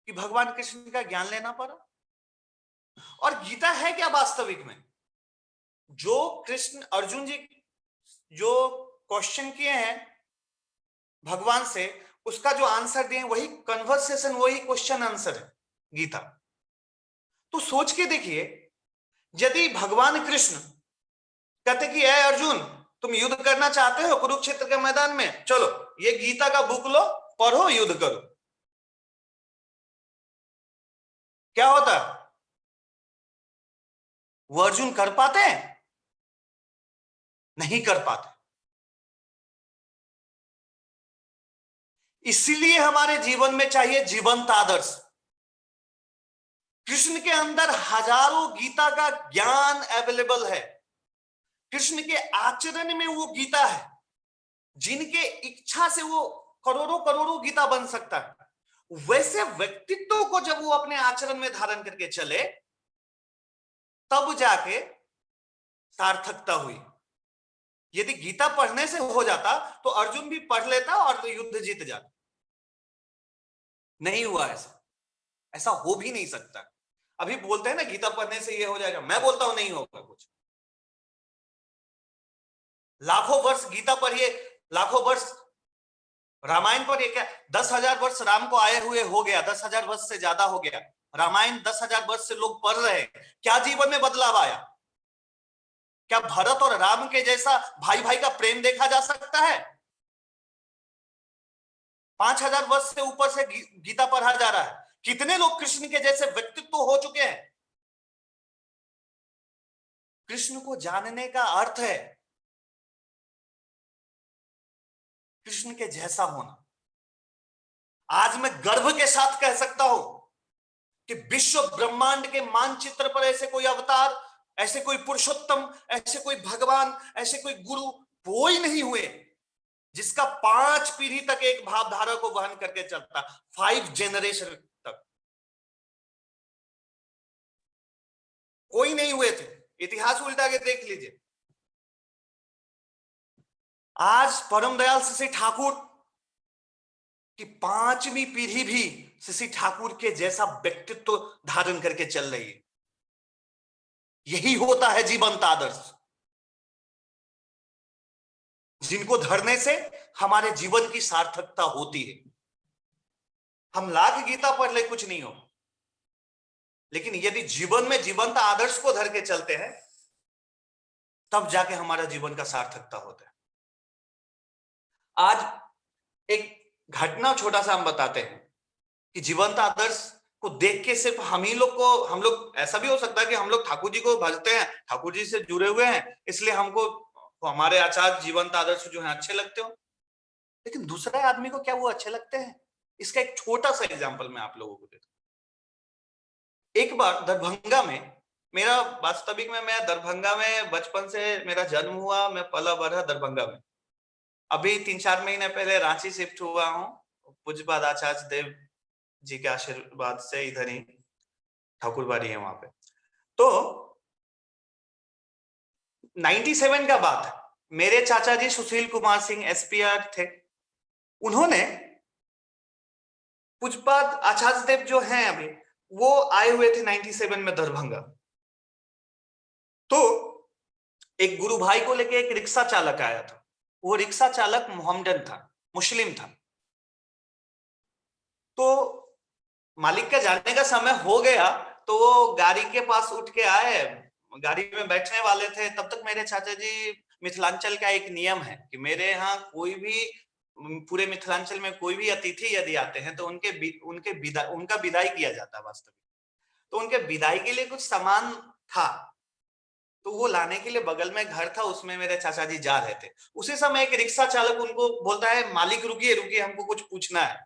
कि भगवान कृष्ण का ज्ञान लेना पड़ा? और गीता है क्या वास्तविक में? जो कृष्ण अर्जुन जी जो क्वेश्चन किए हैं भगवान से, उसका जो आंसर दिए वही कन्वर्सेशन, वही क्वेश्चन आंसर है गीता। तो सोच के देखिए, यदि भगवान कृष्ण कहते कि ऐ अर्जुन, तुम युद्ध करना चाहते हो कुरुक्षेत्र के मैदान में, चलो ये गीता का बुक लो, पढ़ो, युद्ध करो, क्या होता? वो अर्जुन कर पाते हैं? नहीं कर पाते। इसीलिए हमारे जीवन में चाहिए जीवंत आदर्श। कृष्ण के अंदर हजारों गीता का ज्ञान अवेलेबल है, कृष्ण के आचरण में वो गीता है, जिनके इच्छा से वो करोड़ों करोड़ों गीता बन सकता है। वैसे व्यक्तित्व को जब वो अपने आचरण में धारण करके चले, तब जाके सार्थकता हुई। यदि गीता पढ़ने से हो जाता तो अर्जुन भी पढ़ लेता और युद्ध जीत जाता। नहीं हुआ ऐसा, ऐसा हो भी नहीं सकता। अभी बोलते हैं ना गीता पढ़ने से ये हो जाएगा, मैं बोलता हूं नहीं होगा कुछ। लाखों वर्ष गीता पढ़िए, लाखों वर्ष रामायण पढ़िए, क्या 10,000 वर्ष राम को आए हुए हो गया, 10,000 वर्ष से ज्यादा हो गया, रामायण 10,000 वर्ष से लोग पढ़ रहे हैं, क्या जीवन में बदलाव आया? क्या भरत और राम के जैसा भाई भाई का प्रेम देखा जा सकता है? 5,000 वर्ष से ऊपर से गीता पढ़ा जा रहा है, कितने लोग कृष्ण के जैसे व्यक्तित्व हो चुके हैं? कृष्ण को जानने का अर्थ है कृष्ण के जैसा होना। आज मैं गर्व के साथ कह सकता हूं कि विश्व ब्रह्मांड के मानचित्र पर ऐसे कोई अवतार, ऐसे कोई पुरुषोत्तम, ऐसे कोई भगवान, ऐसे कोई गुरु कोई नहीं हुए जिसका 5 पीढ़ी तक एक भावधारा को वहन करके चलता, 5 जनरेशन तक कोई नहीं हुए थे। इतिहास उल्टा के देख लीजिए। आज परम दयाल शशि ठाकुर की 5वीं पीढ़ी भी शशि ठाकुर के जैसा व्यक्तित्व धारण करके चल रही है। यही होता है जीवंत आदर्श, जिनको धरने से हमारे जीवन की सार्थकता होती है। हम लाख गीता पढ़ ले, कुछ नहीं हो, लेकिन यदि जीवन में जीवंत आदर्श को धर के चलते हैं, तब जाके हमारा जीवन का सार्थकता होता है। आज एक घटना छोटा सा हम बताते हैं कि जीवंत आदर्श को देख के सिर्फ हम लोग ऐसा भी हो सकता है कि हम लोग ठाकुर जी को भजते हैं, ठाकुर जी से जुड़े हुए हैं, इसलिए हमको हमारे आचार्य जीवंत आदर्श जो है अच्छे लगते हो, लेकिन दूसरे आदमी को क्या वो अच्छे लगते हैं? इसका एक छोटा सा एग्जांपल मैं आप लोगों को देता हूं। एक बार दरभंगा में, मेरा वास्तविक में मैं दरभंगा में बचपन से मेरा जन्म हुआ, मैं पला बढ़ा दरभंगा में। अभी 3-4 महीने पहले रांची शिफ्ट हुआ हूँ, पूज्यपाद आचार्य देव जी के आशीर्वाद से इधर ही ठाकुरबाड़ी है वहां पे। तो 97 का बात है, मेरे चाचा जी सुशील कुमार सिंह एसपीआर थे, उन्होंने पूज्यपाद आचार्य देव जो हैं अभी, वो आए हुए थे 97 में दरभंगा। तो एक गुरु भाई को लेके एक रिक्शा चालक आया था, वो रिक्शा चालक मोहम्मदन था, मुस्लिम था। तो मालिक का जाने का समय हो गया, तो वो गाड़ी के पास उठ के आए, गाड़ी में बैठने वाले थे, तब तक मेरे चाचा जी मिथिलांचल का एक नियम है कि मेरे यहाँ कोई भी, पूरे मिथिलांचल में कोई भी अतिथि यदि आते हैं तो उनका विदाई किया जाता है वास्तविक। तो उनके विदाई के लिए कुछ सामान था, तो वो लाने के लिए बगल में घर था, उसमें मेरे चाचा जी जा रहे थे। उसी समय एक रिक्शा चालक उनको बोलता है, मालिक रुकिए रुकिए, हमको कुछ पूछना है।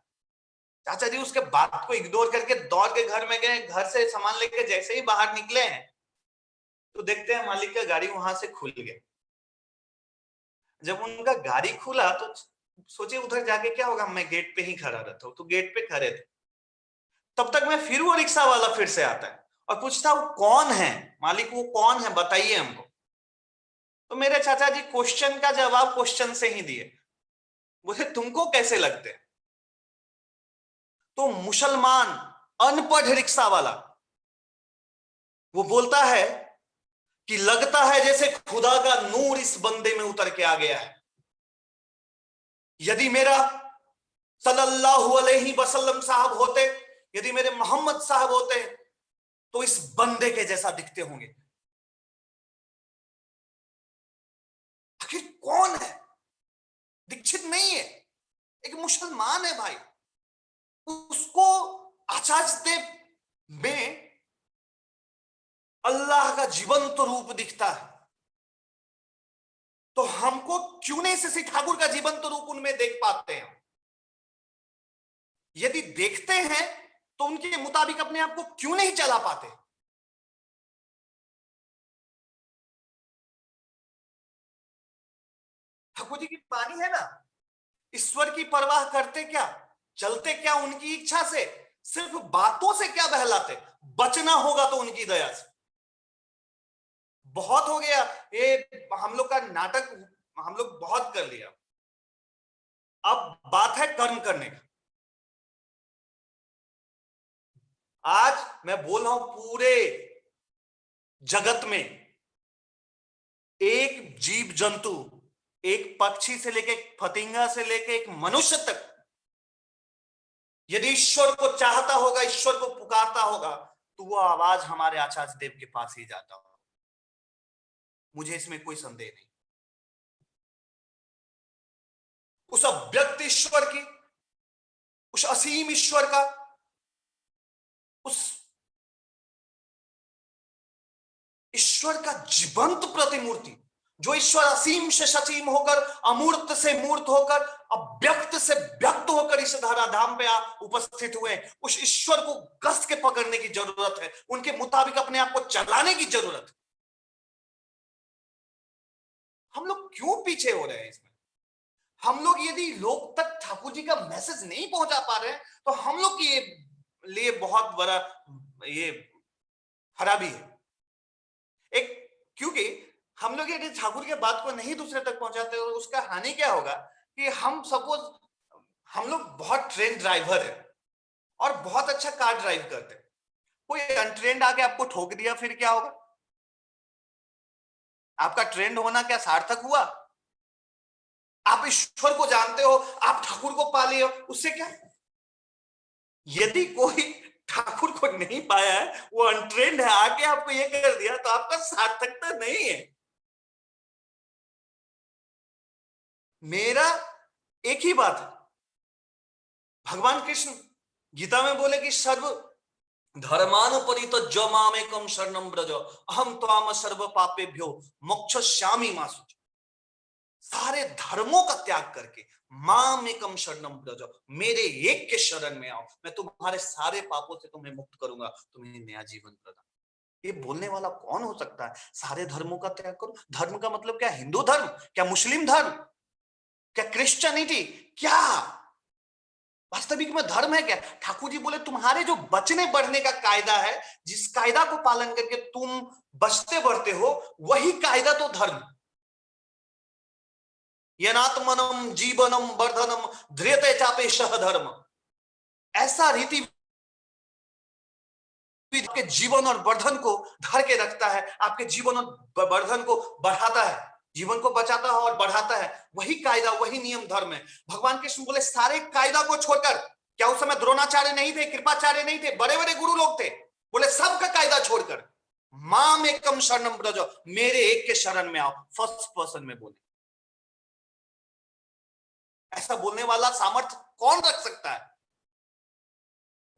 चाचा जी उसके बात को इग्नोर करके दौड़ के घर में गए। घर से सामान लेकर जैसे ही बाहर निकले हैं तो देखते हैं मालिक का गाड़ी वहां से खुल गया। जब उनका गाड़ी खुला तो सोचे उधर जाके क्या होगा, मैं गेट पे ही खड़ा रहता हूँ। तो गेट पे खड़े थे, तब तक में फिर वो रिक्शा वाला फिर से आता है और पूछता वो कौन है, मालिक वो कौन है बताइए हमको। तो मेरे चाचा जी क्वेश्चन का जवाब क्वेश्चन से ही दिए। बोले तुमको कैसे लगते हैं? तो मुसलमान अनपढ़ रिक्शा वाला वो बोलता है कि लगता है जैसे खुदा का नूर इस बंदे में उतर के आ गया है। यदि मेरा सल्लल्लाहु अलैहि वसल्लम साहब होते, यदि मेरे मोहम्मद साहब होते तो इस बंदे के जैसा दिखते होंगे। आखिर कौन है? दीक्षित नहीं है, एक मुसलमान है भाई। उसको आचार्य देव में अल्लाह का जीवंत रूप दिखता है, तो हमको क्यों नहीं शशि ठाकुर का जीवंत रूप उनमें देख पाते हैं? यदि देखते हैं तो उनके मुताबिक अपने आप को क्यों नहीं चला पाते? ठाकुर जी की पानी है ना, ईश्वर की परवाह करते क्या, चलते क्या उनकी इच्छा से, सिर्फ बातों से क्या बहलाते, बचना होगा तो उनकी दया से। बहुत हो गया ये हम लोग का नाटक, हम लोग बहुत कर लिया। अब बात है कर्म करने का। आज मैं बोल रहा हूं पूरे जगत में एक जीव जंतु, एक पक्षी से लेके एक फतिंगा से लेके एक मनुष्य तक, यदि ईश्वर को चाहता होगा, ईश्वर को पुकारता होगा, तो वो आवाज हमारे आचार्य देव के पास ही जाता होगा। मुझे इसमें कोई संदेह नहीं। उस अव्यक्त ईश्वर की, उस असीम ईश्वर का, उस ईश्वर का जीवंत प्रतिमूर्ति, जो ईश्वर असीम से ससीम होकर, अमूर्त से मूर्त होकर, अव्यक्त से व्यक्त होकर इस धराधाम पे उपस्थित हुए, उस ईश्वर को कस के पकड़ने की जरूरत है, उनके मुताबिक अपने आप को चलाने की जरूरत है। हम लोग क्यों पीछे हो रहे हैं इसमें? हम लोग यदि लोग तक ठाकुर जी का मैसेज नहीं पहुंचा पा रहे हैं तो हम लोग के लिए बहुत बड़ा ये खराबी है। एक, क्योंकि हम लोग यदि ठाकुर के बात को नहीं दूसरे तक पहुंचाते हो, उसका हानि क्या होगा कि हम सपोज हम लोग बहुत ट्रेन ड्राइवर है और बहुत अच्छा कार ड्राइव करते हैं, कोई अनट्रेंड आके आपको ठोक दिया, फिर क्या होगा? आपका ट्रेंड होना क्या सार्थक हुआ? आप ईश्वर को जानते हो, आप ठाकुर को पा लिए हो, उससे क्या? यदि कोई ठाकुर को नहीं पाया है, वो अनट्रेंड है, आके आपको ये कर दिया, तो आपका सार्थकता नहीं है। मेरा एक ही बात है, भगवान कृष्ण गीता में बोले कि सर्व धर्मान परित्यज्य मामेकं शरणं व्रज अहम त्वाम सर्व पापेभ्यो मोक्षयिष्यामि मा शुचि। सारे धर्मों का त्याग करके मामेकं शरणं व्रज, मेरे एक के शरण में आओ, मैं तुम्हारे सारे पापों से तुम्हें मुक्त करूंगा, तुम्हें नया जीवन प्रदान। ये बोलने वाला कौन हो सकता है? सारे धर्मों का त्याग करो। धर्म का मतलब क्या? हिंदू धर्म, क्या मुस्लिम धर्म, क्या क्रिश्चियनिटी, क्या वास्तविक में धर्म है क्या? ठाकुर जी बोले तुम्हारे जो बचने बढ़ने का कायदा है, जिस कायदा को पालन करके तुम बचते बढ़ते हो, वही कायदा तो धर्म। यनात्मनम जीवनम वर्धनम ध्रियते चापे सह धर्म। ऐसा रीति के जीवन और वर्धन को धर के रखता है, आपके जीवन और वर्धन को बढ़ाता है, जीवन को बचाता है और बढ़ाता है। वही कायदा, वही नियम धर्म है। भगवान कृष्ण बोले सारे कायदा को छोड़कर, क्या उस समय द्रोणाचार्य नहीं थे, कृपाचार्य नहीं थे, बड़े बड़े गुरु लोग थे, बोले सबका कायदा छोड़कर माम एकम शरणम ब्रज, मेरे एक के शरण में आओ। फर्स्ट पर्सन में बोले। ऐसा बोलने वाला सामर्थ्य कौन रख सकता है?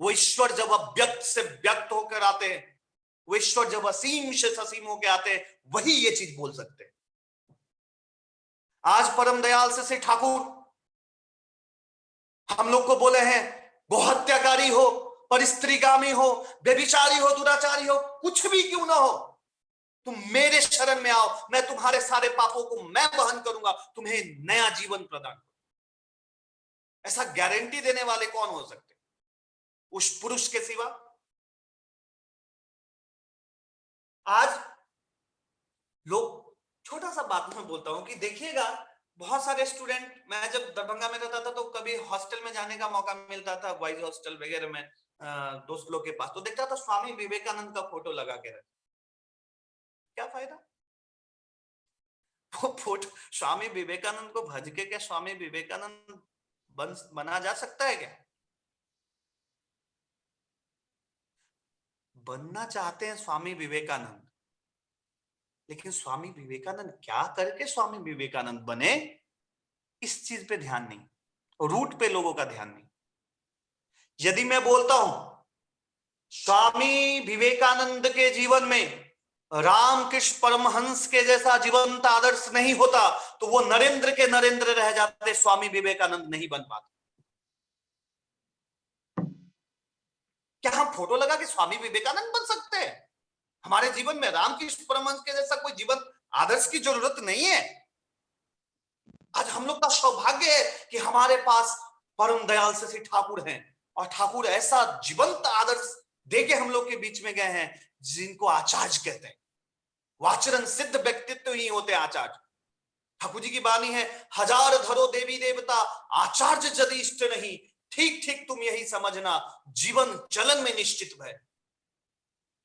वो ईश्वर जब अव्यक्त से व्यक्त होकर आते हैं, वो ईश्वर जब असीम से ससीम होकर आते हैं, वही ये चीज बोल सकते हैं। आज परम दयाल से श्री ठाकुर हम लोग को बोले हैं, गोहत्याकारी हो, परिस्त्रीगामी हो, व्यभिचारी हो, दुराचारी हो, कुछ भी क्यों ना हो, तुम मेरे शरण में आओ, मैं तुम्हारे सारे पापों को मैं वहन करूंगा, तुम्हें नया जीवन प्रदान करूंगा। ऐसा गारंटी देने वाले कौन हो सकते उस पुरुष के सिवा? आज लोग, छोटा सा बात में बोलता हूं कि देखिएगा, बहुत सारे स्टूडेंट, मैं जब दरभंगा में रहता था तो कभी हॉस्टल में जाने का मौका मिलता था, बॉयज हॉस्टल वगैरह में दोस्त लोग के पास, तो देखता था स्वामी विवेकानंद का फोटो लगा के रखा। क्या फायदा? वो फोटो स्वामी विवेकानंद को भज के क्या स्वामी विवेकानंद बना जा सकता है क्या? बनना चाहते हैं स्वामी विवेकानंद, लेकिन स्वामी विवेकानंद क्या करके स्वामी विवेकानंद बने, इस चीज पे ध्यान नहीं, रूट पे लोगों का ध्यान नहीं। यदि मैं बोलता हूं स्वामी विवेकानंद के जीवन में रामकृष्ण परमहंस के जैसा जीवंत आदर्श नहीं होता, तो वो नरेंद्र के नरेंद्र रह जाते, स्वामी विवेकानंद नहीं बन पाते। क्या हम फोटो लगा के स्वामी विवेकानंद बन सकते हैं? हमारे जीवन में रामकृष्ण परमहंस के जैसा कोई जीवन आदर्श की जरूरत नहीं है। आज हम लोग का सौभाग्य है कि हमारे पास परम दयाल से श्री ठाकुर हैं, और ठाकुर ऐसा जीवंत आदर्श देके हम लोग के बीच में गए हैं जिनको आचार्य कहते हैं। वाचरण सिद्ध व्यक्तित्व ही होते हैं आचार्य। ठाकुर जी की वाणी है, हजार धरो देवी देवता, आचार्य यदि इष्ट नहीं, ठीक ठीक तुम यही समझना, जीवन चलन में निश्चित है।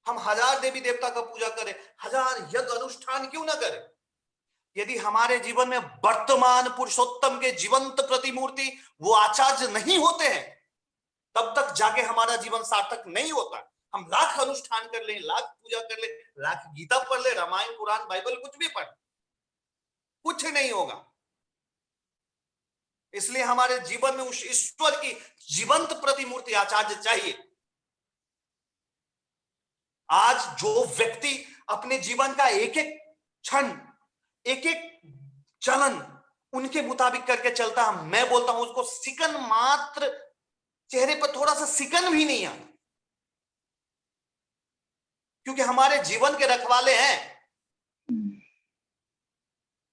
हम हजार देवी देवता का पूजा करें, हजार यज्ञ अनुष्ठान क्यों ना करें, यदि हमारे जीवन में वर्तमान पुरुषोत्तम के जीवंत प्रतिमूर्ति वो आचार्य नहीं होते हैं, तब तक जाके हमारा जीवन सार्थक नहीं होता। हम लाख अनुष्ठान कर ले, लाख पूजा कर ले, लाख गीता पढ़ ले, रामायण पुराण बाइबल कुछ भी पढ़, कुछ नहीं होगा। इसलिए हमारे जीवन में उस ईश्वर की जीवंत प्रतिमूर्ति आचार्य चाहिए। आज जो व्यक्ति अपने जीवन का एक एक क्षण, एक एक चलन उनके मुताबिक करके चलता है, मैं बोलता हूं उसको सिकन मात्र चेहरे पर थोड़ा सा सिकन भी नहीं आता, क्योंकि हमारे जीवन के रखवाले हैं।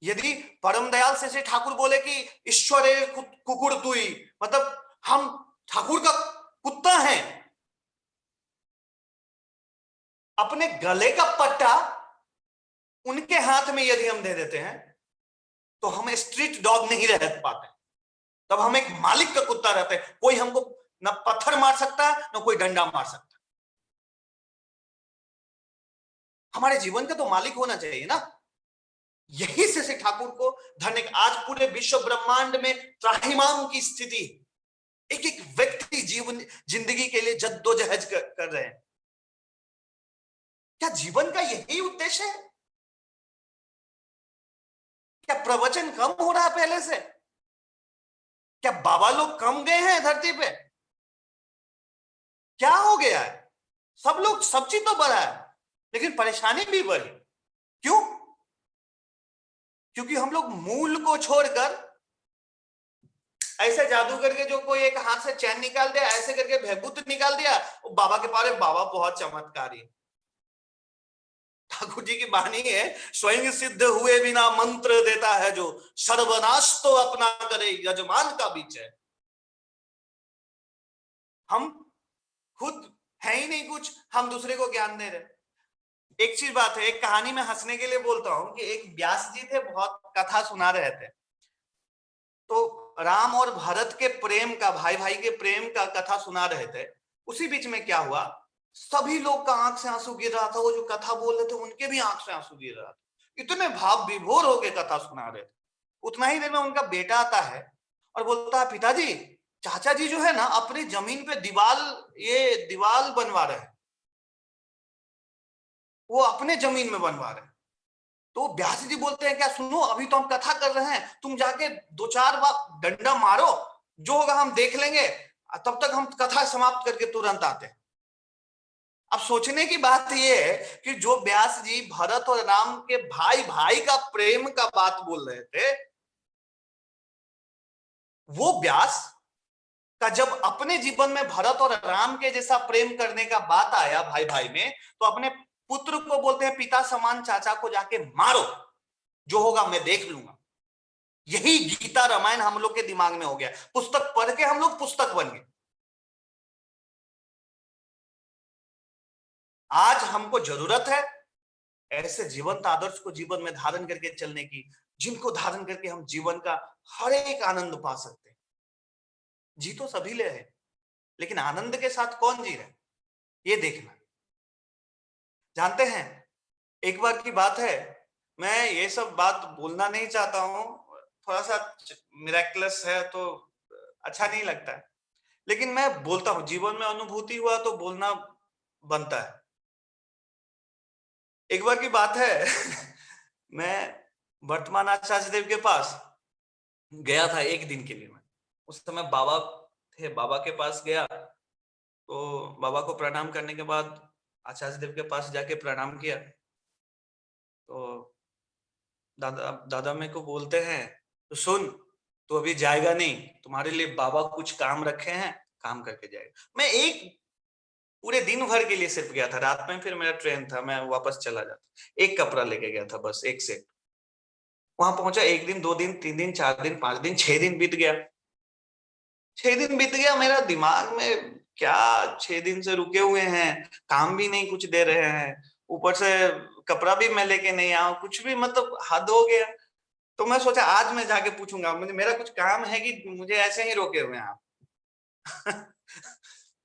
यदि परम दयाल से श्री ठाकुर बोले कि ईश्वरे कुकुर तुई, मतलब हम ठाकुर का कुत्ता हैं, अपने गले का पट्टा उनके हाथ में यदि हम दे देते हैं तो हम स्ट्रीट डॉग नहीं रह पाते, तब हम एक मालिक का कुत्ता रहते हैं। कोई हमको न पत्थर मार सकता न कोई डंडा मार सकता। हमारे जीवन का तो मालिक होना चाहिए ना। यही से श्री ठाकुर को धन्य। आज पूरे विश्व ब्रह्मांड में त्राहिमाम की स्थिति, एक एक व्यक्ति जीवन जिंदगी के लिए जद्दोजहद कर रहे हैं। क्या जीवन का यही उद्देश्य है? क्या प्रवचन कम हो रहा है पहले से? क्या बाबा लोग कम गए हैं धरती पे? क्या हो गया है? सब लोग, सब चीज तो बढ़ा है, लेकिन परेशानी भी बढ़ी। क्यों? क्योंकि हम लोग मूल को छोड़कर ऐसे जादू करके, जो कोई एक हाथ से चैन निकाल दिया, ऐसे करके भयभूत निकाल दिया, बाबा के पारे बाबा बहुत चमत्कारी। ठाकुर जी की वाणी है, स्वयं सिद्ध हुए बिना मंत्र देता है जो, सर्वनाश तो अपना करे यजमान का बीच है। हम खुद है ही नहीं कुछ, हम दूसरे को ज्ञान दे रहे। एक चीज बात है, एक कहानी में हंसने के लिए बोलता हूं कि एक व्यास जी थे, बहुत कथा सुना रहे थे, तो राम और भरत के प्रेम का, भाई भाई के प्रेम का कथा सुना रहे थे। उसी बीच में क्या हुआ, सभी लोग का आंख से आंसू गिर रहा था। वो जो कथा बोल रहे थे उनके भी आंख से आंसू गिर रहा था, इतने भाव विभोर होकर कथा सुना रहे थे। उतना ही देर में उनका बेटा आता है और बोलता है, पिताजी, चाचा जी जो है ना अपनी जमीन पे दीवाल बनवा रहे हैं। वो अपने जमीन में बनवा रहे हैं। तो व्यास जी बोलते हैं क्या, सुनो अभी तो हम कथा कर रहे हैं, तुम जाके 2-4 बार डंडा मारो, जो होगा हम देख लेंगे, तब तक हम कथा समाप्त करके तुरंत आते हैं। अब सोचने की बात यह है कि जो व्यास जी भरत और राम के भाई भाई का प्रेम का बात बोल रहे थे, वो व्यास का जब अपने जीवन में भरत और राम के जैसा प्रेम करने का बात आया भाई भाई में, तो अपने पुत्र को बोलते हैं पिता समान चाचा को जाके मारो, जो होगा मैं देख लूंगा। यही गीता रामायण हम लोग के दिमाग में हो गया, पुस्तक पढ़ के हम लोग पुस्तक बन गए। आज हमको जरूरत है ऐसे जीवंत आदर्श को जीवन में धारण करके चलने की, जिनको धारण करके हम जीवन का हर एक आनंद पा सकते हैं। जी तो सभी ले है, लेकिन आनंद के साथ कौन जी रहे, ये देखना। जानते हैं, एक बार की बात है, मैं ये सब बात बोलना नहीं चाहता हूं, थोड़ा सा मिरेक्युलस है तो अच्छा नहीं लगता है, लेकिन मैं बोलता हूं, जीवन में अनुभूति हुआ तो बोलना बनता है। एक बार की बात है मैं वर्तमान आचार्य देव के पास गया था एक दिन के लिए। मैं उस समय बाबा थे, बाबा के पास गया, तो बाबा को प्रणाम करने के बाद आचार्य देव के पास जाके प्रणाम किया, तो दादा मेरे को बोलते हैं, तो सुन, तो अभी जाएगा नहीं, तुम्हारे लिए बाबा कुछ काम रखे हैं, काम करके जाएगा। मैं एक पूरे दिन भर के लिए सिर्फ गया था, रात में फिर मेरा ट्रेन था, मैं वापस चला जाता। एक कपड़ा लेके गया था बस, एक सेट। वहां पहुंचा, 1 दिन 2 दिन 3 दिन 4 दिन 5 दिन 6 दिन बीत गया। 6 दिन बीत गया, मेरा दिमाग में क्या 6 दिन से रुके हुए हैं, काम भी नहीं कुछ दे रहे हैं, ऊपर से कपड़ा भी मैं लेके नहीं आया, कुछ भी, मतलब हद हो गया। तो मैं सोचा आज मैं जाके पूछूंगा, मेरा कुछ काम है कि मुझे ऐसे ही रोके हुए हैं आप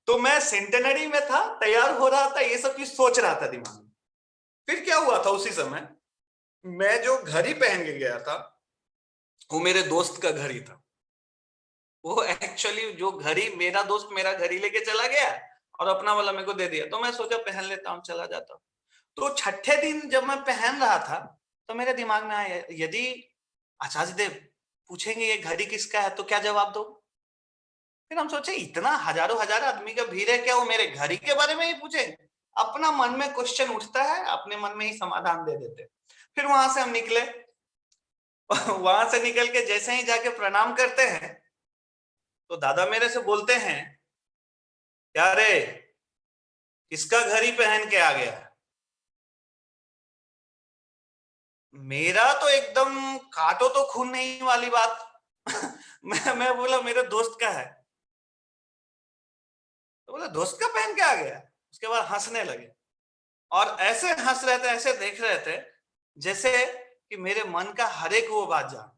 तो मैं सेंटेनरी में था, तैयार हो रहा था, ये सब चीज सोच रहा था दिमाग में। फिर क्या हुआ था, उसी समय मैं जो घड़ी पहन के गया था, वो मेरे दोस्त का घड़ी था। वो एक्चुअली जो घड़ी, मेरा दोस्त मेरा घड़ी लेके चला गया और अपना वाला मेरे को दे दिया, तो मैं सोचा पहन लेता हूँ, चला जाता हूँ। तो छठे दिन जब मैं पहन रहा था, तो मेरे दिमाग में आया, यदि आचार्य देव पूछेंगे ये घड़ी किसका है, तो क्या जवाब दो। फिर हम सोचे, इतना हजारों हजार आदमी का भीड़ है, क्या वो मेरे घड़ी के बारे में ही पूछे। अपना मन में क्वेश्चन उठता है, अपने मन में ही समाधान दे देते। फिर वहां से हम निकले वहां से निकल के जैसे ही जाके प्रणाम करते हैं, तो दादा मेरे से बोलते हैं, क्या रे किसका घड़ी पहन के आ गया। मेरा तो एकदम काटो तो खून नहीं वाली बात मैं बोला मेरे दोस्त का है। तो बोला दोस्त का पहन के आ गया। उसके बाद हंसने लगे, और ऐसे हंस रहे थे, ऐसे देख रहे थे जैसे कि मेरे मन का हर एक वो बात जानते।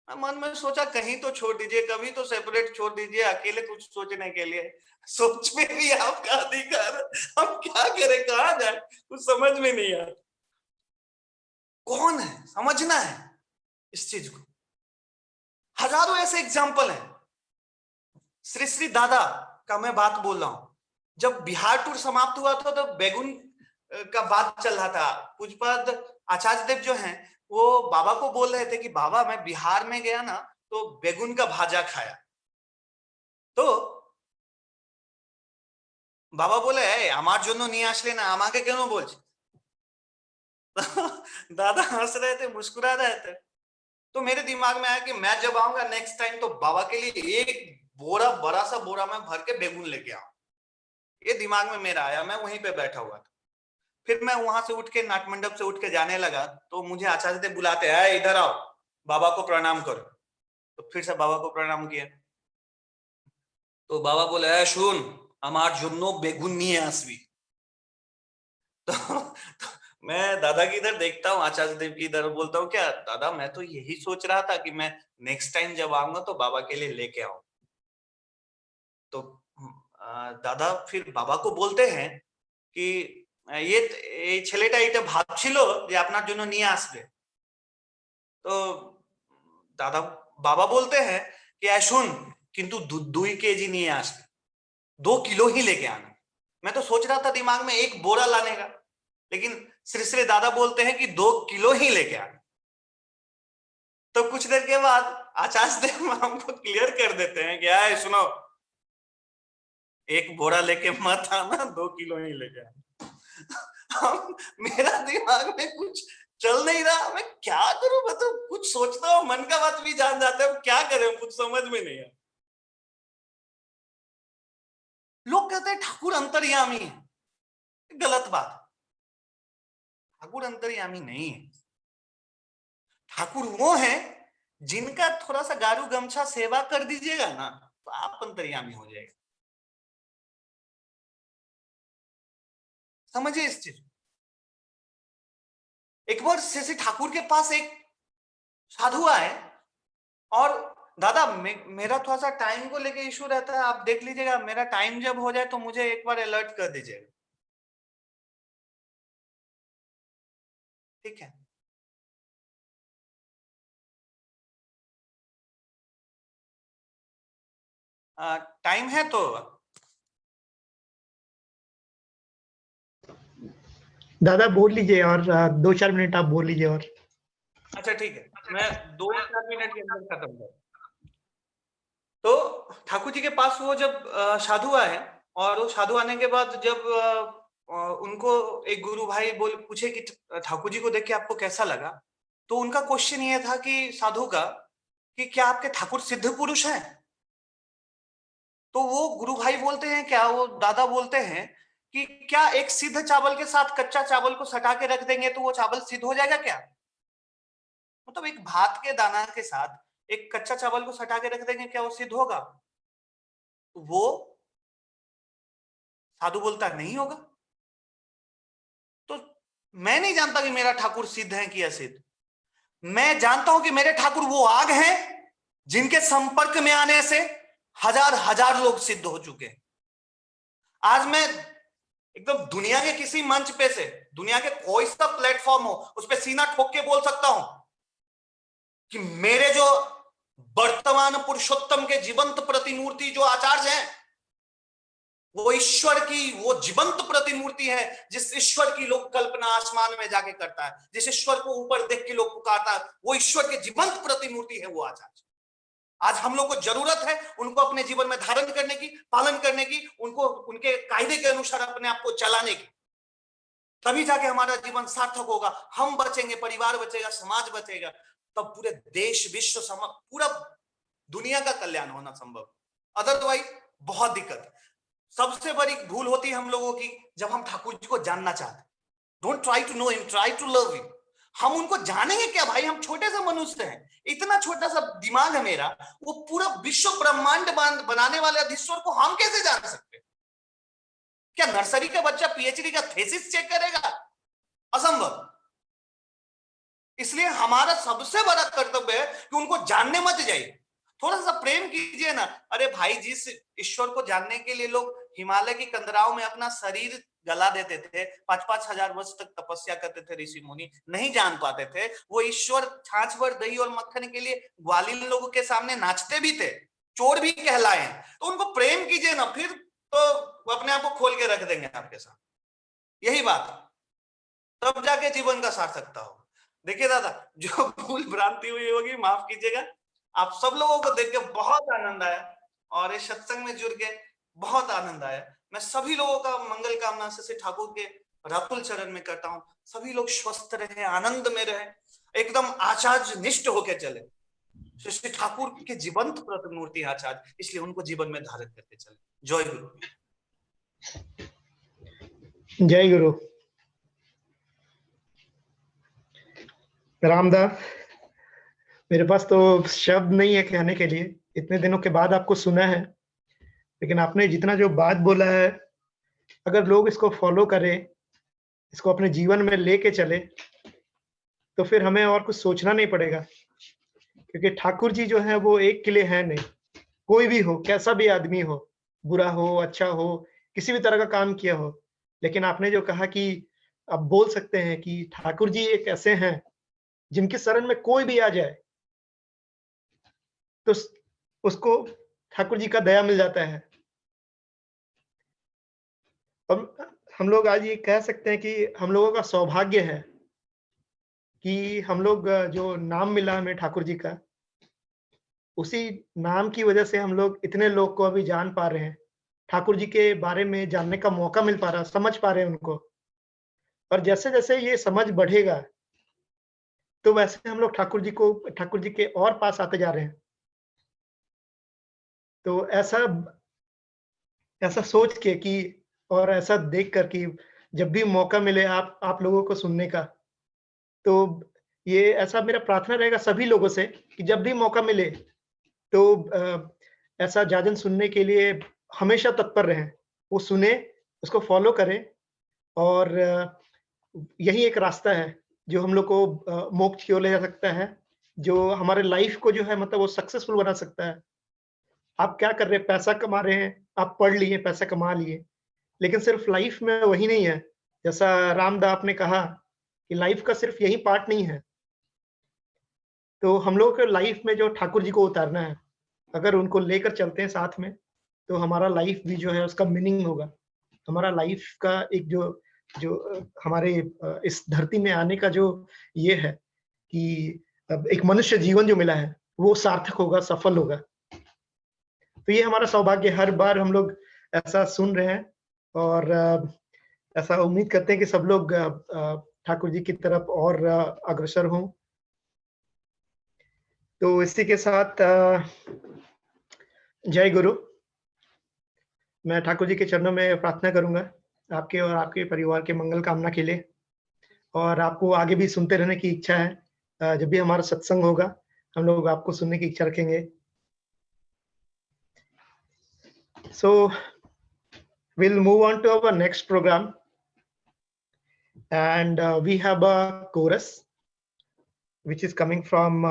मैं मन में सोचा, कहीं तो छोड़ दीजिए, कभी तो सेपरेट छोड़ दीजिए, अकेले कुछ सोचने के लिए। सोच में भी आपका अधिकार, हम क्या करें, कहाँ जाए, कुछ समझ में नहीं आया। कौन है, समझना है इस चीज को। हजारों ऐसे एग्जाम्पल हैं। श्री श्री दादा का मैं बात बोल रहा हूं। जब बिहार टूर समाप्त हुआ था, तो बैगुन का बात चल रहा था। पूज्यपाद आचार्य देव जो हैं, वो बाबा को बोल रहे थे कि बाबा मैं बिहार में गया ना, तो बैगुन का भाजा खाया। तो बाबा बोले, আমার জন্য নিয়ে আসলে না, আমাকে কেন বলছ। दादा हंस रहे थे, मुस्कुरा रहे थे। तो मेरे दिमाग में आया कि मैं जब आऊंगा नेक्स्ट टाइम, तो बाबा के लिए एक बोरा, बड़ा सा बोरा में भर के बैगुन लेके आऊं। ये दिमाग में मेरा आया। मैं वहीं पे बैठा हुआ था। फिर मैं वहां से उठ के, नाट मंडप से उठ के जाने लगा, तो मुझे आचार्य देव बुलाते हैं, इधर आओ, बाबा को प्रणाम करो। तो फिर से बाबा को प्रणाम किया। तो बाबा बोले, सुन, আমার জন্য বেগুন নিয়ে আসবি। तो मैं दादा की इधर देखता हूँ, आचार्य देव की इधर, बोलता हूँ, क्या दादा मैं तो यही सोच रहा था कि मैं नेक्स्ट टाइम जब आऊंगा तो बाबा के लिए लेके आऊं। तो दादा फिर बाबा को बोलते हैं कि ये ছেলেটা এটা ভাবছিল যে আপনার জন্য নিয়ে আসবে। तो दादा बाबा बोलते हैं कि सुन, किंतु 2 केजी নিয়ে আসবে, 2 किलो ही लेके आना। मैं तो सोच रहा था दिमाग में 1 बोरा लाने का। लेकिन श्री श्री दादा बोलते हैं कि 2 किलो ही लेके आना। तो कुछ देर के बाद आचार्य देव हमको क्लियर कर देते हैं कि आए सुनो, 1 बोरा लेके मत आना, 2 किलो ही लेके आना। मेरा दिमाग में कुछ चल नहीं रहा, मैं क्या करूं, मतलब कुछ सोचता हूँ, मन का बात भी जान जाता है, क्या करें, कुछ समझ में नहीं है। लोग कहते हैं ठाकुर अंतर्यामी है, गलत बात। ठाकुर अंतर्यामी नहीं है। ठाकुर वो है जिनका थोड़ा सा गारू गमछा सेवा कर दीजिएगा ना, तो आप अंतर्यामी हो जाएगा। समझिए इस चीज। एक बार श्री ठाकुर के पास एक साधु आए और दादा मेरा थोड़ा सा टाइम को लेके इशू रहता है, आप देख लीजिएगा, मेरा टाइम जब हो जाए तो मुझे एक बार अलर्ट कर दीजिएगा। ठीक है। टाइम है तो दादा बोल लीजिए और 2-4 मिनट आप बोल लीजिए और। अच्छा ठीक है, मैं 2-4 मिनट के अंदर खत्म कर। तो ठाकुर जी के पास वो जब साधु आए, और वो साधु आने के बाद जब उनको एक गुरु भाई पूछे कि ठाकुर जी को देख के आपको कैसा लगा, तो उनका क्वेश्चन ये था कि साधु का कि क्या आपके ठाकुर सिद्ध पुरुष हैं? तो वो गुरु भाई बोलते हैं, क्या वो दादा बोलते हैं कि क्या एक सिद्ध चावल के साथ कच्चा चावल को सटा के रख देंगे तो वो चावल सिद्ध हो जाएगा क्या? मतलब एक भात के दाना के साथ एक कच्चा चावल को सटा के रख देंगे, क्या वो सिद्ध होगा? वो साधु बोलता नहीं होगा। तो मैं नहीं जानता कि मेरा ठाकुर सिद्ध है कि असिद्ध। मैं जानता हूं कि मेरे ठाकुर वो आग हैं जिनके संपर्क में आने से हजार लोग सिद्ध हो चुके हैं। आज मैं एकदम दुनिया के किसी मंच पे से, दुनिया के कोई सा प्लेटफॉर्म हो, उस पर सीना ठोक के बोल सकता हूं कि मेरे जो वर्तमान पुरुषोत्तम के जीवंत प्रतिमूर्ति जो आचार्य हैं, वो ईश्वर की वो जीवंत प्रतिमूर्ति है, जिस ईश्वर की लोग कल्पना आसमान में जाके करता है, जिस ईश्वर को ऊपर देख के लोग पुकारता है, वो ईश्वर के जीवंत प्रतिमूर्ति है वो आचार्य। आज हम लोग को जरूरत है उनको अपने जीवन में धारण करने की, पालन करने की, उनको उनके कायदे के अनुसार अपने आप को चलाने की। तभी जाके हमारा जीवन सार्थक होगा, हम बचेंगे, परिवार बचेगा, समाज बचेगा, तब पूरे देश, विश्व, पूरा दुनिया का कल्याण होना संभव। अदरवाइज बहुत दिक्कत। सबसे बड़ी भूल होती है हम लोगों की जब हम ठाकुर जी को जानना चाहते। Don't try to know him, try to love him. हम उनको जानेंगे क्या भाई, हम छोटे से मनुष्य हैं, इतना छोटा सा दिमाग है मेरा, वो पूरा विश्व ब्रह्मांड बनाने वाले अधीश्वर को हम कैसे जान सकते? क्या नर्सरी का बच्चा पीएचडी का थीसिस चेक करेगा? असंभव। इसलिए हमारा सबसे बड़ा कर्तव्य है कि उनको जानने मत जाइए, थोड़ा सा प्रेम कीजिए ना। अरे भाई, जिस ईश्वर को जानने के लिए लोग हिमालय की कंदराओं में अपना शरीर गला देते थे, 5-5 हजार वर्ष तक तपस्या करते थे, ऋषि मुनि नहीं जान पाते थे, वो ईश्वर छाछ भर दही और मक्खन के लिए ग्वालिन लोगों के सामने नाचते भी थे, चोर भी कहलाए। तो उनको प्रेम कीजिए ना, फिर तो वो अपने आप को खोल के रख देंगे आपके साथ। यही बात, तब जाके जीवन का सार्थकता हो। देखिए दादा, जो भूल भ्रांति हुई होगी माफ कीजिएगा। आप सब लोगों को देख के बहुत आनंद आया और इस सत्संग में जुड़ के बहुत आनंद आया। मैं सभी लोगों का मंगल कामना से ठाकुर के रातुल चरण में करता हूँ। सभी लोग स्वस्थ रहे, आनंद में रहे, एकदम आचार्य निष्ठ होके चले। श्री ठाकुर के जीवंत प्रतिमूर्ति आचार्य, इसलिए उनको जीवन में धारण करके चले। जय गुरु। जय गुरु। रामदास, मेरे पास तो शब्द नहीं है कहने के लिए। इतने दिनों के बाद आपको सुना है, लेकिन आपने जितना जो बात बोला है, अगर लोग इसको फॉलो करें, इसको अपने जीवन में लेके चले, तो फिर हमें और कुछ सोचना नहीं पड़ेगा। क्योंकि ठाकुर जी जो है वो एक के लिए है नहीं, कोई भी हो, कैसा भी आदमी हो, बुरा हो, अच्छा हो, किसी भी तरह का काम किया हो, लेकिन आपने जो कहा कि आप बोल सकते हैं कि ठाकुर जी एक ऐसे हैं जिनके शरण में कोई भी आ जाए तो उसको ठाकुर जी का दया मिल जाता है। और हम लोग आज ये कह सकते हैं कि हम लोगों का सौभाग्य है कि हम लोग जो नाम मिला हमें ठाकुर जी का, उसी नाम की वजह से हम लोग इतने लोग को अभी जान पा रहे हैं, ठाकुर जी के बारे में जानने का मौका मिल पा रहा है, समझ पा रहे हैं उनको। और जैसे-जैसे ये समझ बढ़ेगा, तो वैसे हम लोग ठाकुर जी के और पास आते जा रहे हैं। तो ऐसा सोच के कि और ऐसा देख कर कि जब भी मौका मिले आप लोगों को सुनने का, तो ये ऐसा मेरा प्रार्थना रहेगा सभी लोगों से कि जब भी मौका मिले तो ऐसा जाजन सुनने के लिए हमेशा तत्पर रहें। वो सुने, उसको फ़ॉलो करें और यही एक रास्ता है जो हम लोग को मोक्ष की ओर ले जा सकता है, जो हमारे लाइफ़ को जो है मतलब वो सक्सेसफुल बना सकता है। आप क्या कर रहे हैं? पैसा कमा रहे हैं, आप पढ़ लिए, पैसा कमा लिए, लेकिन सिर्फ़ लाइफ़ में वही नहीं है। जैसा रामदा आपने कहा कि लाइफ़ का सिर्फ़ यही पार्ट नहीं है। तो हम लोगों को लाइफ़ में जो ठाकुर जी को उतारना है, अगर उनको लेकर चलते हैं साथ में, तो हमारा लाइफ़ भी जो है उसका मीनिंग होगा। हमारा लाइफ़ का एक जो हमारे इस धरती में आने का जो ये है कि अब एक मनुष्य जीवन जो मिला है, वो सार्थक होगा, सफल होगा। तो ये हमारा सौभाग्य, हर बार हम लोग ऐसा सुन रहे हैं और ऐसा उम्मीद करते हैं कि सब लोग ठाकुर जी की तरफ और अग्रसर हों। तो इसी के साथ जय गुरु। मैं ठाकुर जी के चरणों में प्रार्थना करूँगा, आपके और आपके परिवार के मंगल कामना के लिए, और आपको आगे भी सुनते रहने की इच्छा है। जब भी हमारा सत्संग होगा, हम लोग आपको सुनने की इच्छा रखेंगे। So we'll move on to our next program, and we have a chorus which is coming from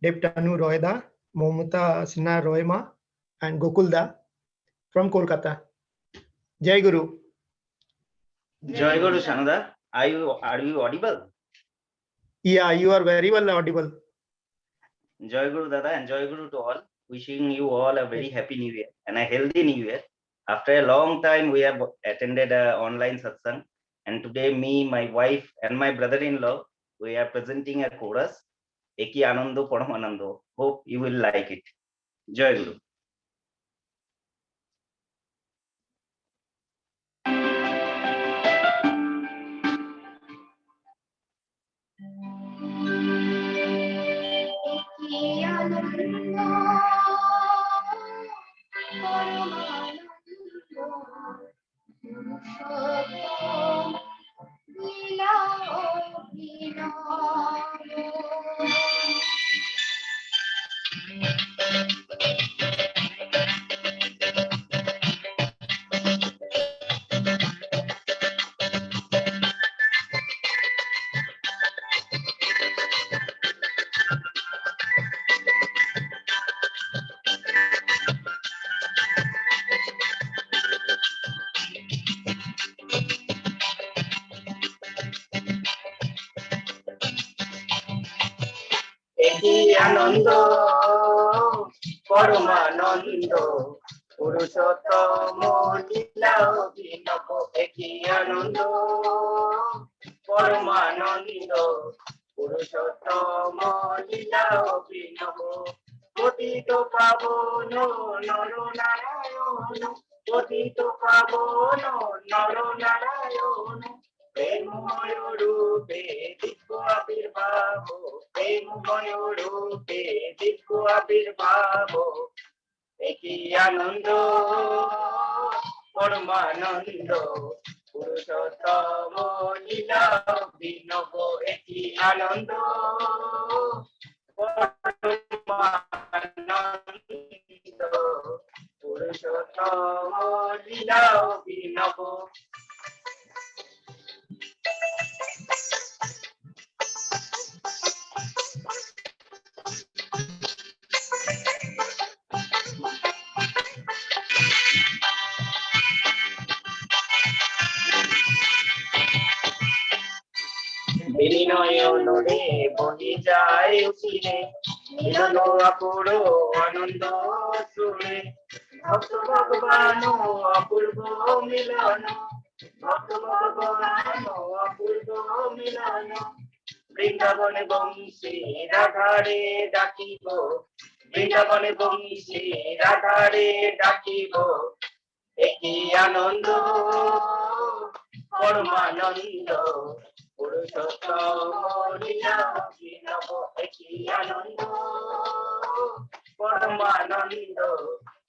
Devtanu Royda, Momita Sinha Royma, and Gokulda from Kolkata. Jai Guru. Jai Guru Shanuda, are you audible? Yeah, you are very well audible. Jai Guru Dada and Jai Guru to all. Wishing you all a very happy new year and a healthy new year. After a long time, we have attended an online satsang, and today me, my wife, and my brother-in-law, we are presenting a chorus, Eki Anando Paramanando. Hope you will like it. Jai Guru. আনন্দ পরমানন্দ পুরুষোত্তম লীলা অভিনব একই আনন্দ পরমানন্দ পুরুষোত্তম লীলা অভিনব পতিত পাবন নর নারায়ণ পতিত পাবন নর নারায়ণ প্রেমময় রূপে দিব্য আবির্ভাব প্রেমময় রূপে দিব্য আবির্ভাব একই আনন্দ পরমানন্দ পুরুষোত্তম লীলা অভিনব একই আনন্দ পরমানন্দ পুরুষোত্তম লীলা অভিনব বিনয়ন রে বহি যায় উঠিলে মিলন অপূর্ব আনন্দ সুরে ভক্ত ভগবান অপূর্ব মিলন বৃন্দাবনে বংশী রাধারে ডাকিব, বৃন্দাবনে বংশী রাধারে ডাকিব, একই আনন্দ পরমানন্দ পুরুষোত্তম লীলা অভিনব, একই আনন্দ পরমানন্দ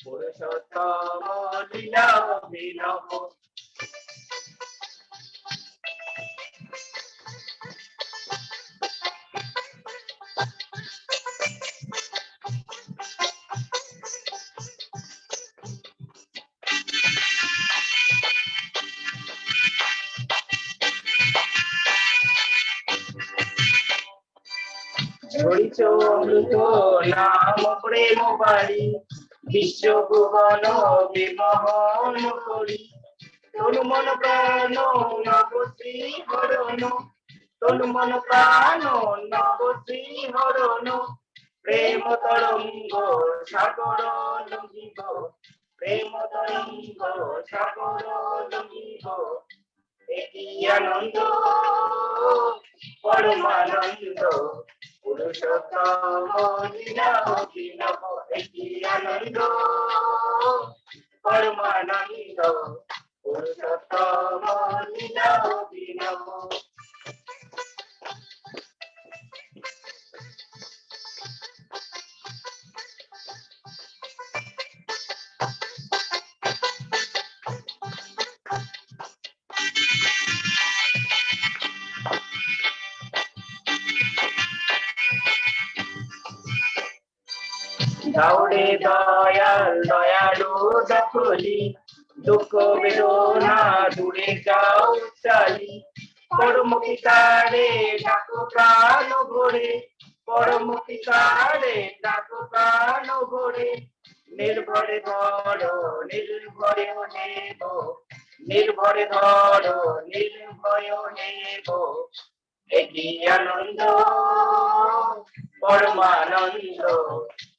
পুরুষোত্তম লীলা অভিনব। ঝরিছ অমৃত নাম প্রেম বাড়ি, বিশ্বভুবন বিমোহন করি, তনু মন প্রাণ নব শ্রী হরণ, তনু মন প্রাণ নব শ্রী হরণ, প্রেম তরঙ্গ সাগর লঙ্ঘিব, প্রেম তরঙ্গ সাগর লঙ্ঘিব, একই আনন্দ পরমানন্দ পুরুষোত্তম লীলা অভিনব, একই আনন্দ পরমানন্দ পুরুষোত্তম লীলা অভিনব। দাউরে দয়াল দয়ালু দখলি, দুঃখ বেদনা দূরে যাও চালি, পরম পিতারে ডাকো প্রাণ ভরে, পরম পিতারে ডাকো প্রাণ ভরে, নির্ভরে ধরো নির্ভয় নেব, নির্ভরে ধরো নির্ভয় নেব, একই আনন্দ পরমানন্দ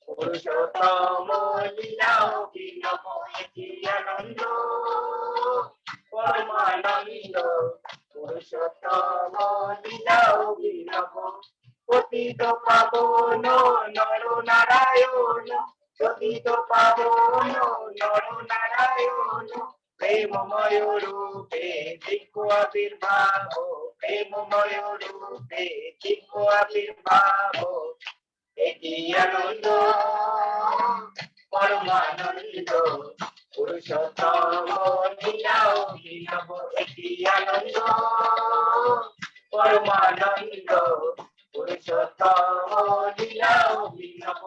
পুরুষোত্তম লীলা অভিনব, একই আনন্দ পরমানন্দ পুরুষোত্তম লীলা অভিনব। পতিত পাবন নর নারায়ণ, পতিত পাবন নর নারায়ণ, প্রেমময় রূপে দিব্য আবির্ভাব, প্রেমময় রূপে দিব্য আবির্ভাব, একই আনন্দ পরমানন্দ পুরুষোত্তম লীলা অভিনব, একই আনন্দ পরমানন্দ পুরুষোত্তম লীলা অভিনব।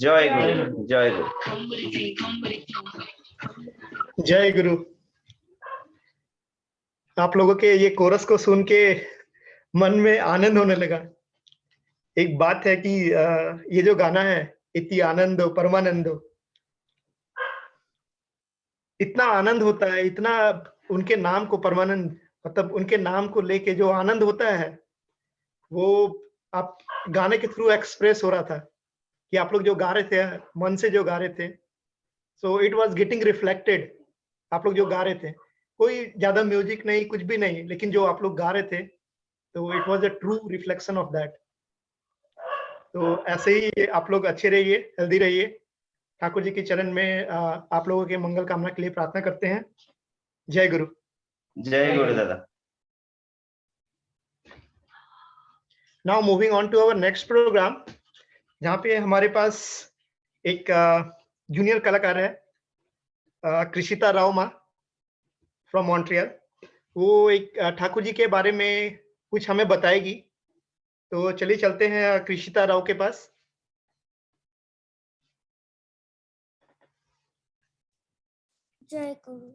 जय गुरु, जय गुरु, जय गुरु। आप लोगों के ये कोरस को सुन के मन में आनंद होने लगा। एक बात है कि ये जो गाना है, इति आनंदो परमानंदो, इतना आनंद होता है, इतना उनके नाम को परमानंद, मतलब उनके नाम को लेके जो आनंद होता है वो आप गाने के थ्रू एक्सप्रेस हो रहा था कि आप लोग जो गा रहे थे, मन से जो गा रहे थे, so it was getting reflected. आप लोग जो गा रहे थे, कोई ज्यादा म्यूजिक नहीं, कुछ भी नहीं, लेकिन जो आप लोग गा रहे थे, तो it was a true reflection of that. तो ऐसे ही आप लोग अच्छे रहिए, हेल्दी रहिए। ठाकुर जी के चरण में आप लोगों के मंगल कामना के लिए प्रार्थना करते हैं। जय गुरु। जय गुरु दादा। Now moving on to our next program, जहाँ पे हमारे पास एक जूनियर कलाकार है, कृषिता राव माँ फ्रॉम मॉन्ट्रियल। वो एक ठाकुर जी के बारे में कुछ हमें बताएगी। तो चलिए चलते हैं कृषिता राव के पास। Jai Guru.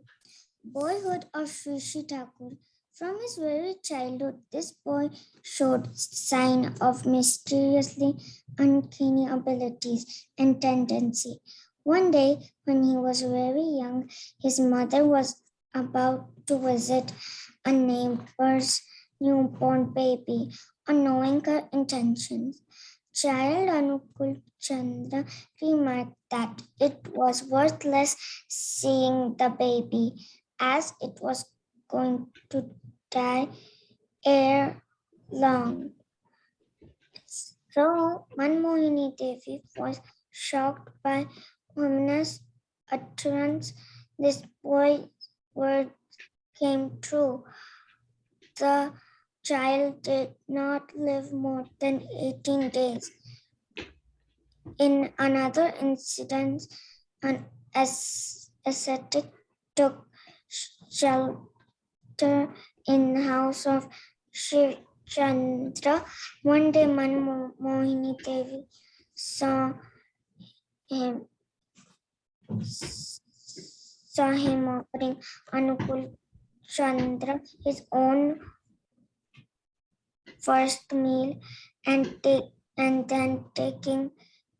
Boyhood of Sri Sri Thakur. From his very childhood, this boy showed sign of mysteriously uncanny abilities and tendency. One day, when he was very young, his mother was about to visit a neighbor's newborn baby, knowing her intentions. Child Anukul Chandra remarked that it was worthless seeing the baby, as it was going to die ere long. So Manmohini Devi was shocked by Vamana's utterance. This boy's word came true. The child did not live more than 18 days. In another incident, an ascetic took shelter in the house of Shiv Chandra. One day, Manmohini Devi saw him offering Anukul Chandra his own first meal and then taking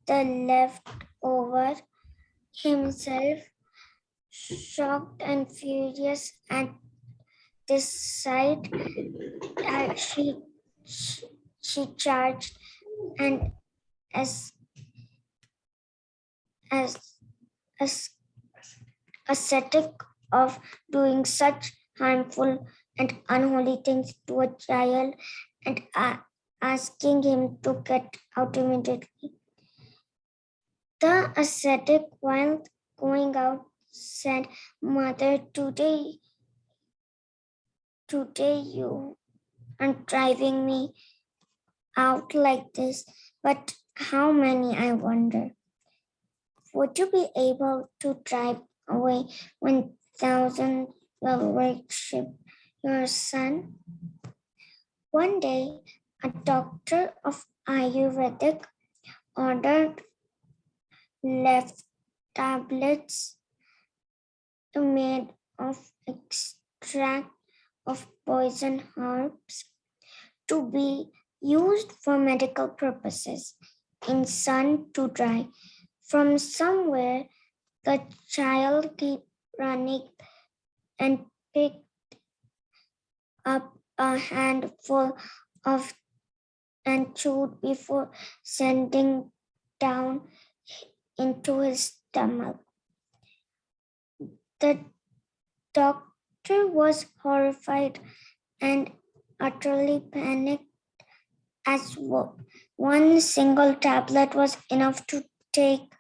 the leftover himself. Shocked and furious at this sight, she charged and ascetic of doing such harmful and unholy things to a child and asking him to get out immediately. The ascetic, while going out, said, "Mother, today you are driving me out like this, but how many, I wonder? Would you be able to drive away 1,000 will worship your son?" One day, a doctor of Ayurvedic ordered left tablets made of extract of poison herbs to be used for medical purposes in sun to dry. From somewhere, the child kept running and picked up a handful of and chewed before sending down into his stomach. The doctor was horrified and utterly panicked, as one single tablet was enough to take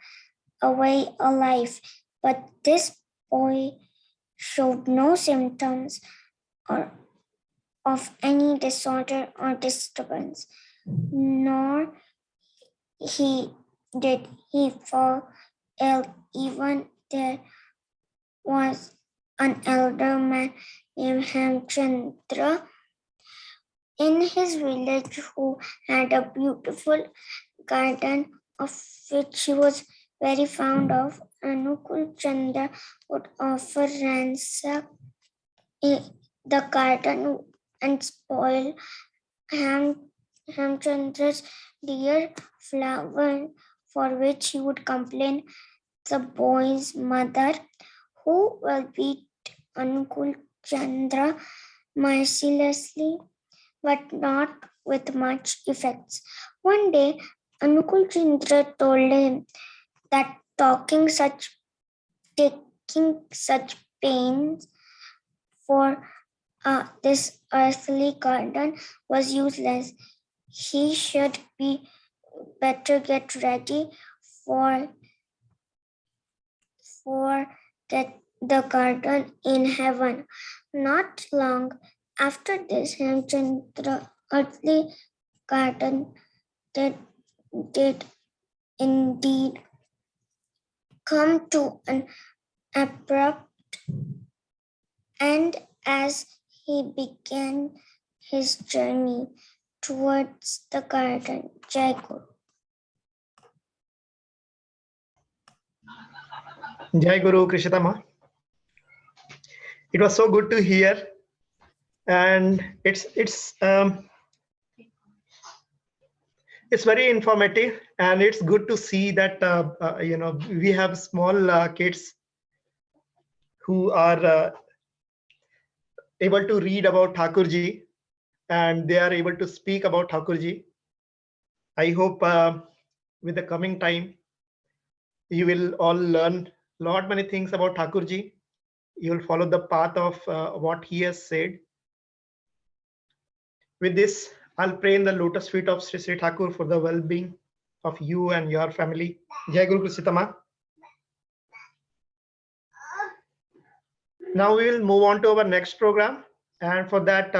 away a life. But this boy showed no symptoms of any disorder or disturbance, nor did he fall ill. Even there was an elder man named Hemchandra in his village who had a beautiful garden of which he was very fond of. Anukul Chandra would often ransack the garden and spoil Hemchandra's dear flower, for which he would complain. The boy's mother, who will beat Anukul Chandra mercilessly, but not with much effect. One day, Anukul Chandra told him that taking such pains for this earthly garden was useless. He should be better get ready for the garden in heaven. Not long after this, Hemchandra earthly garden did indeed come to an abrupt end as he began his journey towards the garden. Jai Guru. Jai Guru Krishnatama. It was so good to hear, and it's very informative, and it's good to see that we have small kids who are able to read about Thakurji and they are able to speak about Thakurji. I hope with the coming time, you will all learn many things about Thakurji. You will follow the path of what he has said. With this, I'll pray in the lotus feet of Sri Sri Thakur for the well-being of you and your family. Jai Guru Krishitama. Now we will move on to our next program, and for that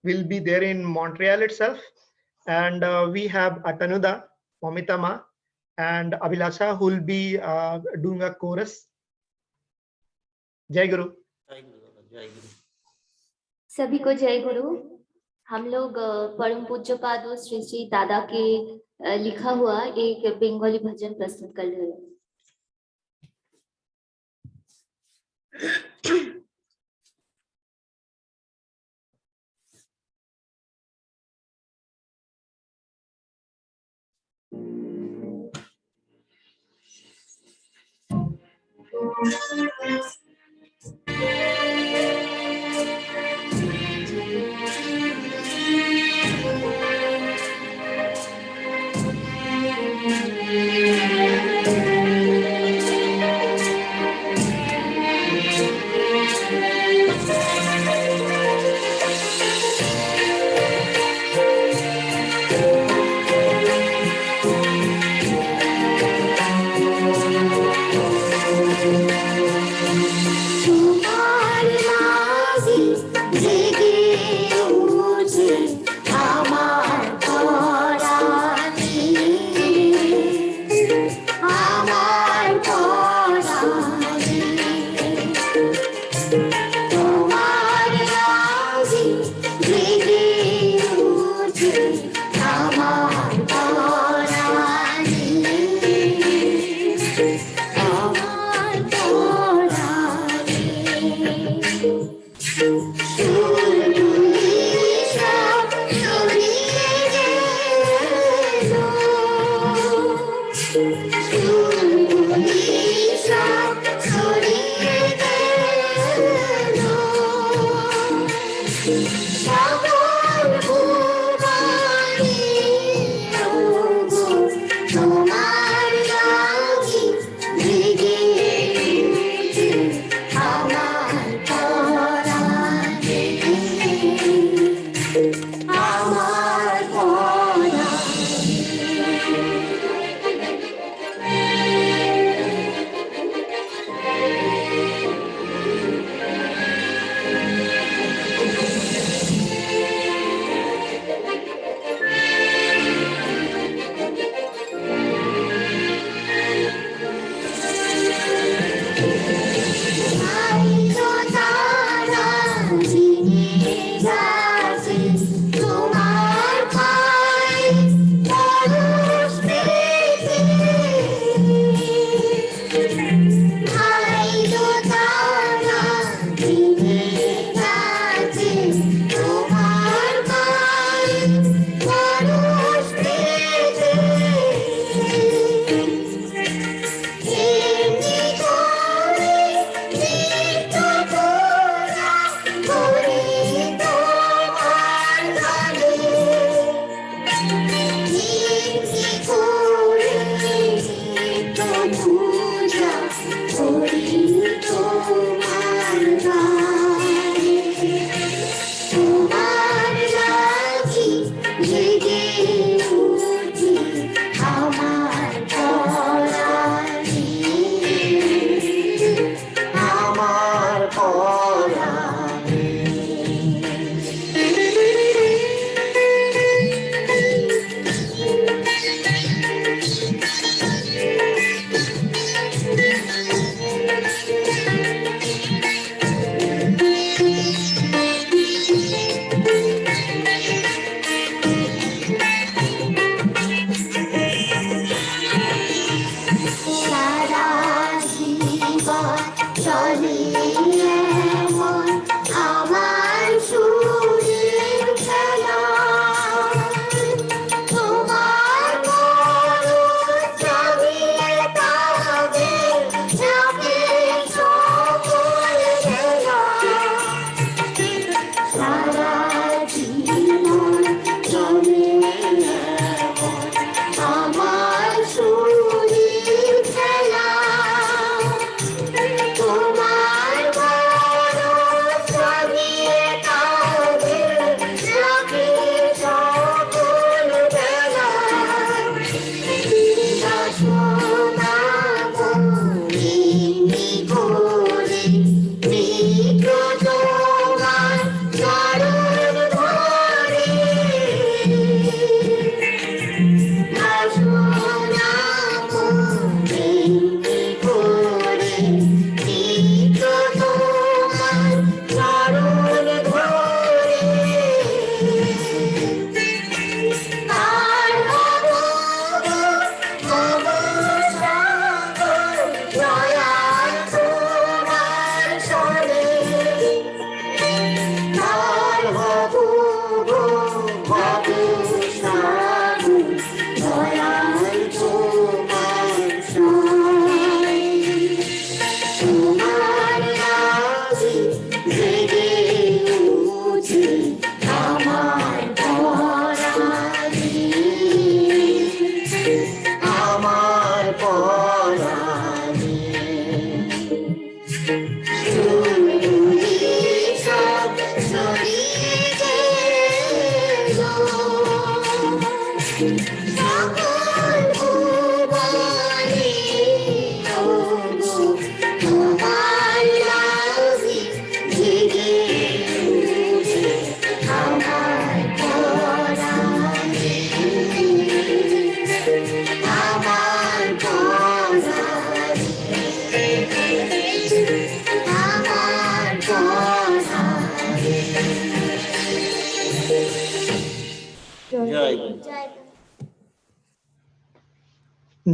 we'll be there in Montreal itself, and we have Atanuda, Momitama, and Abhilasha who will be doing a chorus. Jai Guru. सभी को जय गुरु। हम लोग परम पूज्य पादो श्री श्री दादा के लिखा हुआ एक बंगाली भजन प्रस्तुत कर रहे हैं।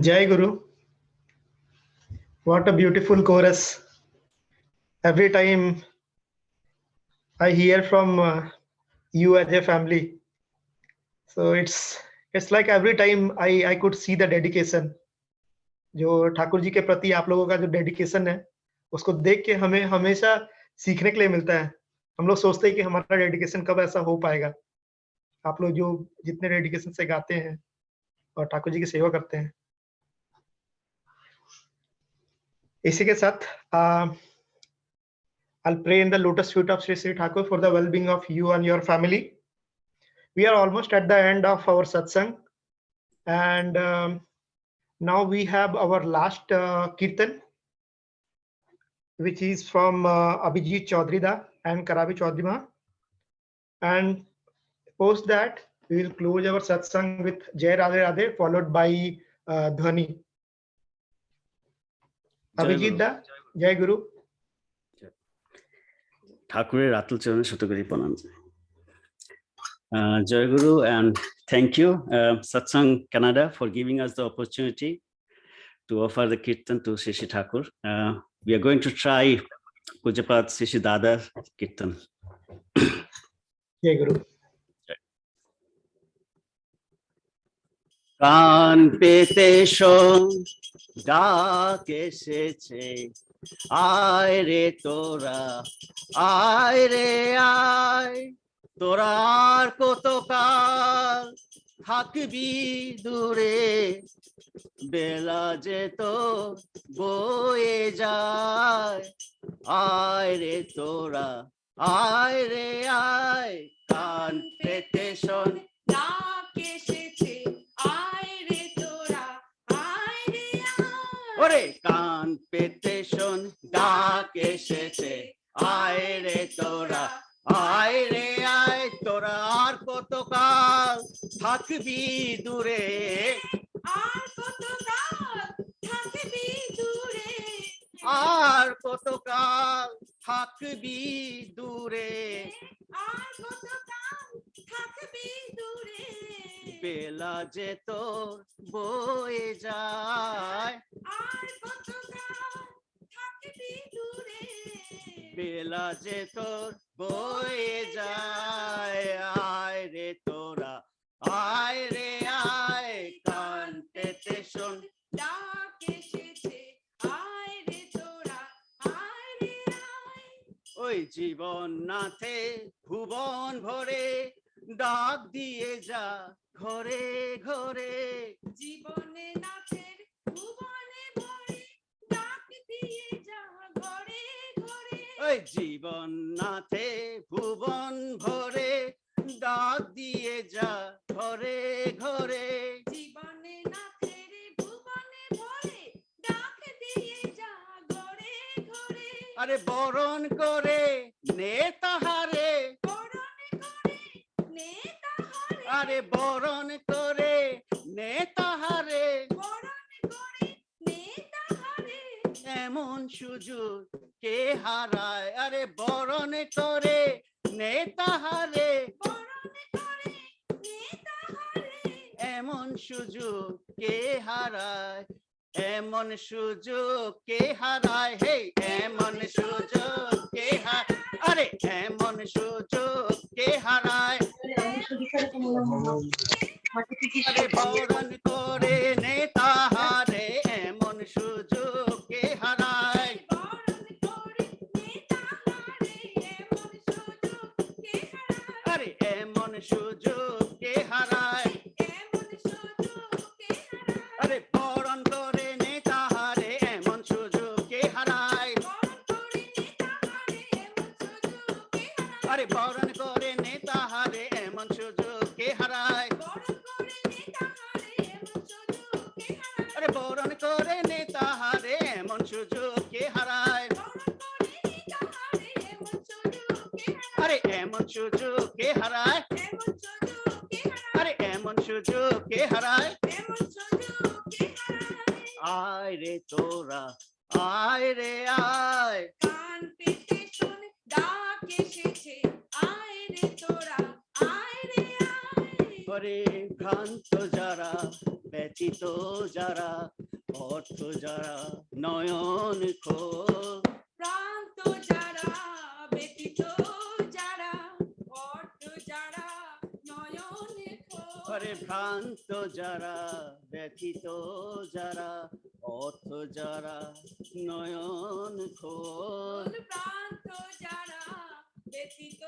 Jai Guru. What a beautiful chorus. Every time I hear from you as a family, so it's like every time I could see the dedication. जो ठाकुर जी के प्रति आप लोगों का जो डेडिकेशन है, उसको देख के हमें हमेशा सीखने के लिए मिलता है. हम लोग सोचते हैं कि हमारा डेडिकेशन कब ऐसा हो पाएगा. आप लोग जो जितने डेडिकेशन से गाते हैं और ठाकुर जी की सेवा करते हैं. इसी के साथ I'll pray in the lotus feet of Sri Thakur for the well-being of you and your family. We are almost at the end of our satsang, and now we have our last kirtan, which is from Abhijit Chaudhary Da and Karabi Chaudhary Ma. And post that, we will close our satsang with Jai Radhe Radhe, followed by Dhwani. Abhijit Da, Jai Guru. ঠাকুরের আতুল চরণে শতকোটি প্রণাম। Jai Guru, and thank you Satsang Canada for giving us the opportunity to offer the kirtan to Sri Sri Thakur. We are going to try Pujapad Sri Sri Dada's kirtan. Jai Guru. কান পেতে শোন ডাক এসেছে, আয় রে তোরা, আয় রে আয়, তোরা আর কতকাল থাকবি দূরে, বেলা যে তো বয়ে যায়, আয় রে তোরা, আয় রে আয়, কান পেতে শোন ডাক এসেছে, আয় রে তোরা, আয় রে আয়, ওরে কান পেতে শোন ডাক এসেছে, আয় রে তোরা, আয় রে আয়, তোরা আর কতকাল থাকবি দূরে, আর কতকাল থাকবি দূরে, আর কতকাল থাকবি দূরে, আর কতকাল থাকবি দূরে, বেলা যে তোর বয়ে যায়, আর কতকাল থাকবি দূরে, বেলা যে তোর বয়ে যায়, আয় রে তোরা, আয় রে আয়, কান পেতে শোন ডাক এসেছে, আয় রে তোরা, আয় রে আয়, ওই জীবন নাথে ভুবন ভরে ডাক দিয়ে যা ঘরে ঘরে, জীবনে নাথের ভুবনে ভরে ডাক দিয়ে যা ঘরে ঘরে, ওই জীবন নাথে ভুবন ভরে ডাক দিয়ে যা ঘরে ঘরে, জীবনে নাথের ভুবনে ভরে ডাক দিয়ে যা ঘরে ঘরে, আরে বরণ করে নে তাহারে, বরণ করে নে তাহারে, আরে বরণ করে নে তাহারে, বরণ করে নে তাহারে, এমন সুযোগ কে হারায়, আরে বরণ করে নে তাহারে, বরণ করে নে তাহারে, এমন সুযোগ কে হারায়, এমন সুযোগ কে হারায়, হে এমন সুযোগ কে হারায়, আরে এমন সুযোগ কে হারায়, আরে বরণ করে নে তাহারে, এমন সুযোগ কে হারায়, বরণ করে নে তাহারে, এমন সুযোগ কে হারায়, আরে এমন সুযোগ কে হারায়, এমন সুযোগ কে হারায়, আরে বরণ করে নে তাহারে, এমন সুযোগ কে হারায়, বরণ করে নে তাহারে, এমন সুযোগ কে হারায়, আরে বরণ করে নে তাহারে, এমন সুযোগ কে হারায়, বরণ করে নে তাহারে, এমন সুযোগ কে হারায়, আরে বরণ করে নে তাহারে, এমন সুযোগ কে হারায়, বরণ করে নে তাহারে, এমন সুযোগ কে হারায়, আরে এমন সুযোগ কে হারায়, এমন সুযোগ কে হারায়, আরে এমন সুযোগ কে হারায়, এমন সুযোগ কে হারায়, আয় রে তোরা, আয় রে আয়, কান পেতে শোন ডাক এসেছে, আয় রে তোরা, আয় রে আয়, ওরে ভ্রান্ত যারা ব্যতীত যারা অর্থ যারা নয়ন খোল প্রান্ত যারা ব্যতীত যারা অর্থ যারা নয়নে খোল ওরে ভ্রান্ত যারা ব্যথিত যারা অর্থ যারা নয়ন খোল প্রান্ত যারা ব্যতীত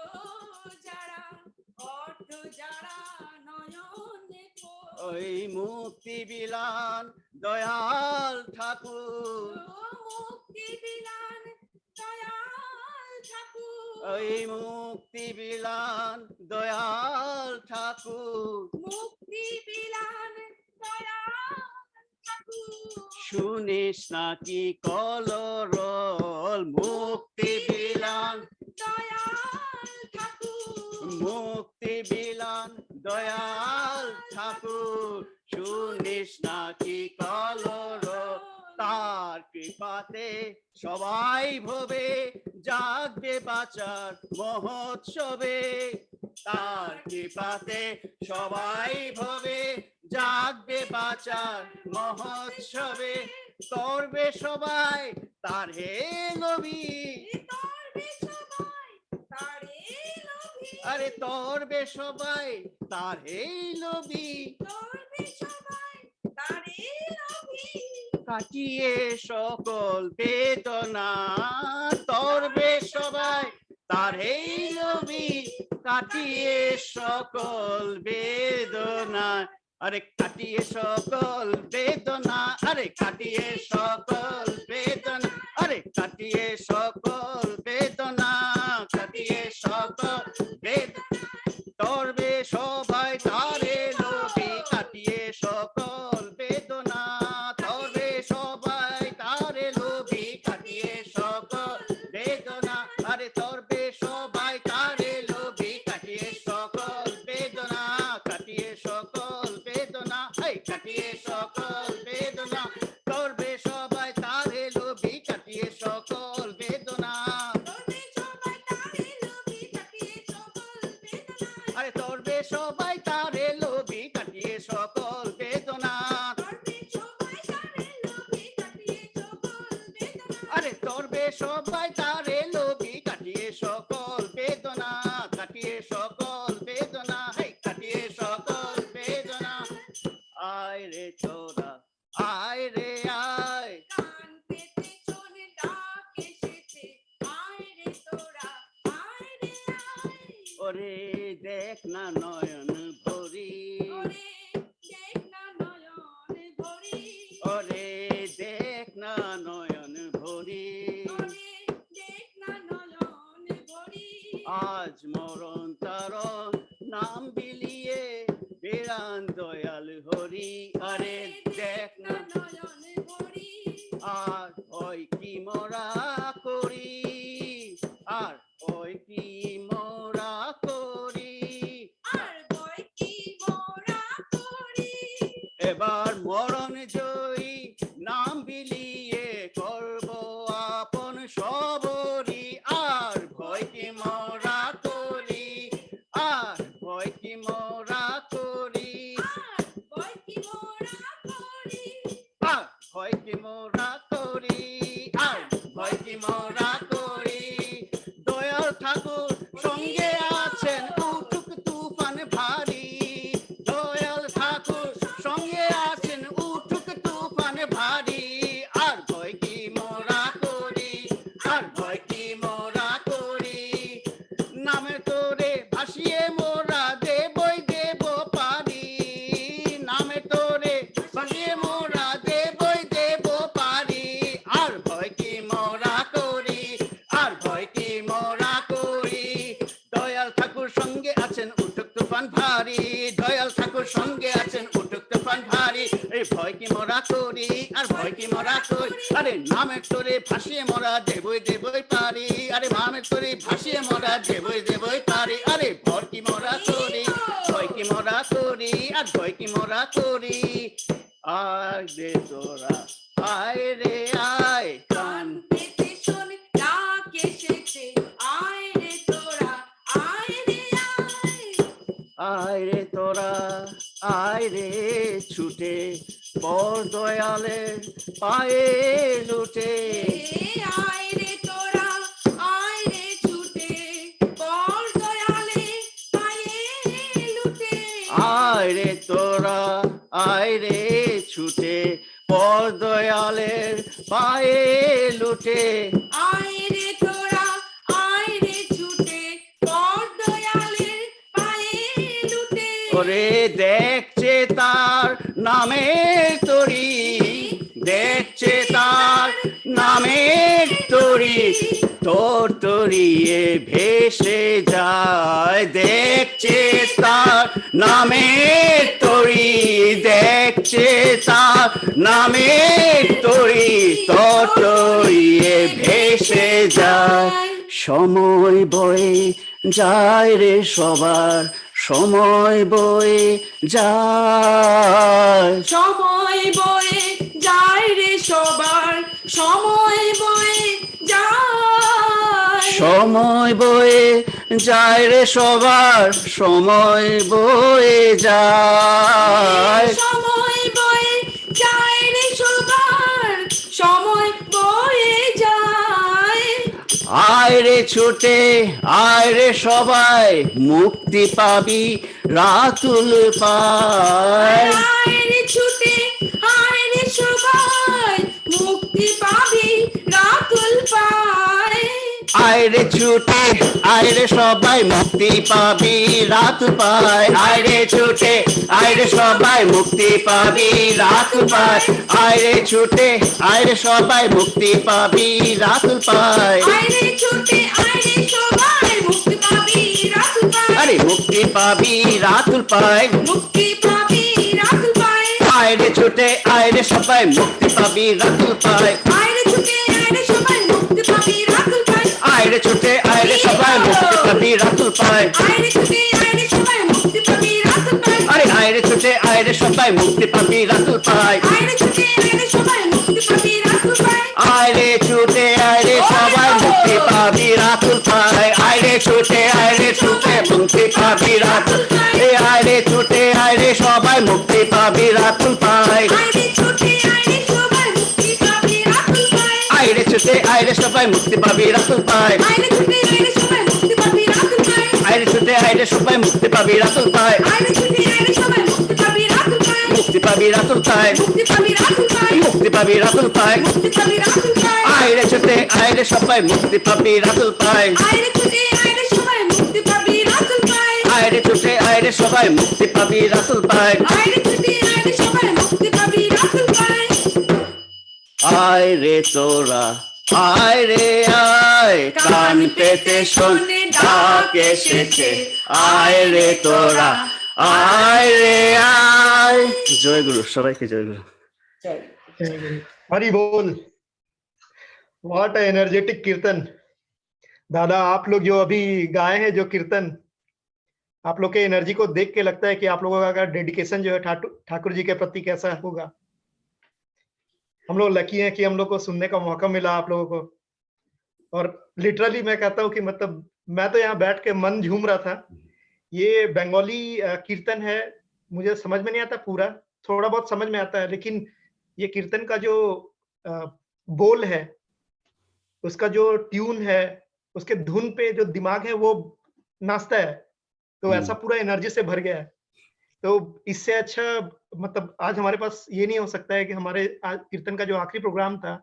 যারা অর্থ যারা নয়নে খোল ওই মুক্তি বিলান দয়াল ঠাকুর মুক্তি বিলান দয়াল ঠাকুর ওই মুক্তি বিলান দয়াল ঠাকুর মুক্তি বিলান দয়াল ঠাকুর শুনিস নাকি কলরল মুক্তি বিলান দয়াল ঠাকুর মুক্তি বিলান দয়াল ঠাকুর শুনিস নাকি কলরল তার কৃপাতে সবাই ভবে জাগবে বাঁচার মহোৎসবে তার কৃপাতে সবাই ভবে জাগবে বাঁচার মহোৎসবে করবে সবাই তার হে নবী আরে তরবে সবাই তার হে নবী কাটিয়ে সকল বেদনা তরবে সবাই তার হে নবী কাটিয়ে সকল বেদনা আরে কাটিয়ে সকল বেদনা আরে কাটিয়ে সকল বেদনা আরে কাটিয়ে সকল বেদনা কাটিয়ে সকল বেদনা তরবে সবাই তারে নবী কাটিয়ে সকল বেদনা তরবে সবাই তারে নবী কাটিয়ে সকল বেদনা আরে তরবে সবাই তারে নবী কাটিয়ে সকল বেদনা কাটিয়ে সকল বেদনা এই কাটিয়ে সকল বেদনা তরবে সবাই তারে নবী কাটিয়ে সকল বেদনা আরে তরবে সবাই তারে লোভী কাটিয়ে সকল বেদনা আরে তরবে সবাই তারে লোভী কাটিয়ে সকল বেদনা কাটিয়ে সকল বেদনা এই কাটিয়ে সকল বেদনা আয় রে তোরা আয় রে আয় কান পেতে চলে ডাক এসেছে আয় রে তোরা আয় রে আয় ওরে দেখ না নয়ন ভরি দেখ না নয়ন ভরি ওরে দেখ না নয়ন ভরি দেখ না নয়ন ভরি আজ মরণ তারণ নাম বিলিয়ে বেড়ান দয়াল হরি আরে দেখ না নয়ন ভরি আর ওই কি মরা করি আর ওই কি মরা করি আর ভয় কি মোরা করি এবার মরণ জয়ী নাম বিলিয়ে করব আপন সবরি আর ভয় কি মরা করি আর ভয় কি মরা করি ভয় কি মোরা করি আর ভয় কি মরা করি আর ভয় কি মরা করি দয়াল ঠাকুর সঙ্গে আছেন উঠুক তুফান ভারী দয়াল ঠাকুর সঙ্গে আছেন উঠুক তুফান ভারী আর ভয় কি মোরা করি আর ভয় কি মোরা করি নামে তোরে ভাসিয়ে মোরা দেবই দেব পারি নামে তোরে ভাসিয়ে মোরা দেবই দেব পারি আর ভয় কি মোরা করি আর ভয় কি মোরা করি দয়াল ঠাকুর সঙ্গে আছেন উঠুক তুফান ভারী দয়াল ঠাকুর সঙ্গে আছেন উঠুক তুফান ভারী এই ভয় কি মোরা করি আর ভয় কি মোরা করি আরে নামের তোরে ভাসিয়ে মোরা দেবই দেবই পারি আরে নামের তোরে ভাসিয়ে মোরা দেবই দেবই পারি আরে ভয় কি মোরা করি ভয় কি মোরা করি আর ভয় কি মোরা করি আয় রে তোরা আয় রে আয় কান পেতে শোন ডাক এসেছে আয় রে তোরা আয় রে আয় আয় রে তোরা পায়ে লুটে আয় রে তোরা আয় রে ছুটে পর দয়ালে পায়ে লুটে আয় রে তোরা আয় রে ছুটে পর দয়ালের পায়ে লুটে আয় রে তোরা আয় রে ছুটে পর দয়ালের পায়ে লুটে ওরে দেখছে তার নামের তরি দেখছে তার নামের তরি তোর তরিয়ে ভেসে যায় দেখছে তার নামের তরি দেখছে তার নামের তরি তোর তরিয়ে ভেসে যায় সময় বয়ে যায় রে সবার সময় বয়ে যায় সময় বয়ে যায় রে সবার সময় বয়ে যায় সময় বয়ে যায় রে সবার সময় বয়ে যায় সময় বয়ে যায় রে সবার সময় বয়ে যায় আয় রে ছুটে আয় রে সবাই মুক্তি পাবি রাতুল পায় আয় রে ছুটে আয় রে সবাই মুক্তি পাবি রাতুল পায় আয় রে ছুটে আয় রে সবাই মুক্তি পাবি রাত পায় আয় রে ছুটে আয় রে সবাই মুক্তি পাবি রাত পায় আয় রে ছুটে আয় রে সবাই মুক্তি পাবি রাত পায় আয় রে ছুটে আয় রে সবাই মুক্তি পাবি রাতুল পায় আরে মুক্তি পাবি রাতুল পায় মুক্তি পাবি রাতুল পায় আয় রে ছুটে আয় রে সবাই মুক্তি পাবি রাতুল পায় আয় রে ছুটে আয় রে সবাই মুক্তি পাবি রাতুল পায় আয় রে ছুটে আয় রে সবাই মুক্তি পাবি রাতুল পায় আয় রে ছুটে আয় রে সবাই মুক্তি পাবি রাতুল পায় আরে আয় রে ছুটে আয় রে সবাই মুক্তি পাবি রাতুল পায় আয় রে ছুটে আয় রে সবাই মুক্তি পাবি রাতুল পায় আয় রে ছুটে আয় রে সবাই মুক্তি পাবি রাতুল পায় আয় রে ছুটে আয় রে ছুটে মুক্তি পাবি রাতুল এ আয় রে ছুটে আয় রে সবাই মুক্তি পাবি রাতুল পায় আয় রে ছুটে আয় রে সবাই মুক্তি পাবি রাতুল পায় আয় রে ছুটে আয় রে সবাই মুক্তি পাবি রাতুল পায় আয় রে ছুটে আয় রে সবাই মুক্তি পাবি রাতুল পায় আয় রে ছুটে আয় রে সবাই মুক্তি পাবি রাতুল পায় আয় রে ছুটে আয় রে সবাই মুক্তি পাবি রাতুল পায় মুক্তি পাবি রাতুল পায় মুক্তি পাবি রাতুল পায় মুক্তি পাবি রাতুল পায় মুক্তি পাবি রাতুল পায় আয় রে ছুটে আয় রে সবাই মুক্তি পাবি রাতুল পায় আয় রে ছুটে আয় রে সবাই মুক্তি পাবি রাতুল পায় আয় রে ছুটে আয় রে সবাই মুক্তি পাবি রাতুল পায় আয় রে ছুটে আয় রে সবাই মুক্তি পাবি রাতুল পায় আয় রে তোরা আয় রে আয় কান পেতে শোন ডাক এসেছে আয় রে তোরা আয় রে আয় জয় গুরু সবাইকে জয় গুরু हरि बोल व्हाट एनर्जेटिक कीर्तन दादा आप लोग जो अभी गाए हैं जो कीर्तन आप लोग के एनर्जी को देख के लगता है कि आप लोगों का डेडिकेशन जो है ठाकुर जी के प्रति कैसा होगा। हम लोग लकी हैं कि हम लोग को सुनने का मौका मिला आप लोगों को और लिटरली मैं कहता हूँ कि मतलब मैं तो यहाँ बैठ के मन झूम रहा था। ये बंगाली कीर्तन है, मुझे समझ में नहीं आता पूरा, थोड़ा बहुत समझ में आता है, लेकिन ये कीर्तन का जो बोल है, उसका जो ट्यून है, उसके धुन पे जो दिमाग है वो नाचता है, तो ऐसा पूरा एनर्जी से भर गया है। तो इससे अच्छा मतलब आज हमारे पास ये नहीं हो सकता है कि हमारे आज कीर्तन का जो आखिरी प्रोग्राम था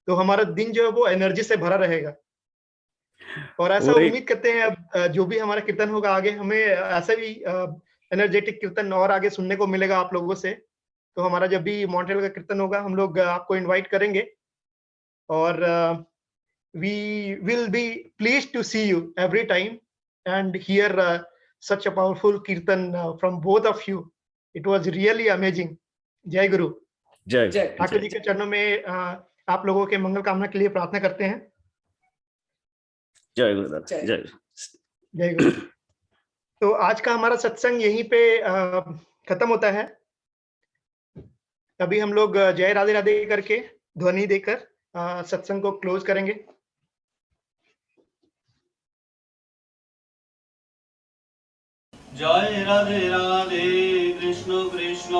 तो हमारा दिन जो है वो एनर्जी से भरा रहेगा। और ऐसा उम्मीद करते हैं अब जो भी हमारा कीर्तन होगा आगे हमें ऐसा भी एनर्जेटिक कीर्तन और आगे सुनने को मिलेगा आप लोगों से। तो हमारा जब भी मॉन्ट्रियल का कीर्तन होगा हम लोग आपको इनवाइट करेंगे और we will be pleased to see you every time and here such a powerful kirtan from both of you. It was really amazing. जय गुरु। जय ठाकुर जी के चरणों में आप लोगों के मंगल कामना के लिए प्रार्थना करते हैं। जय गुरु दादा जय जय गुरु। तो आज का हमारा सत्संग यहीं पे खत्म होता है। अभी हम लोग जय राधे राधे करके ध्वनि देकर सत्संग को क्लोज करेंगे। जय राधे राधे कृष्ण कृष्ण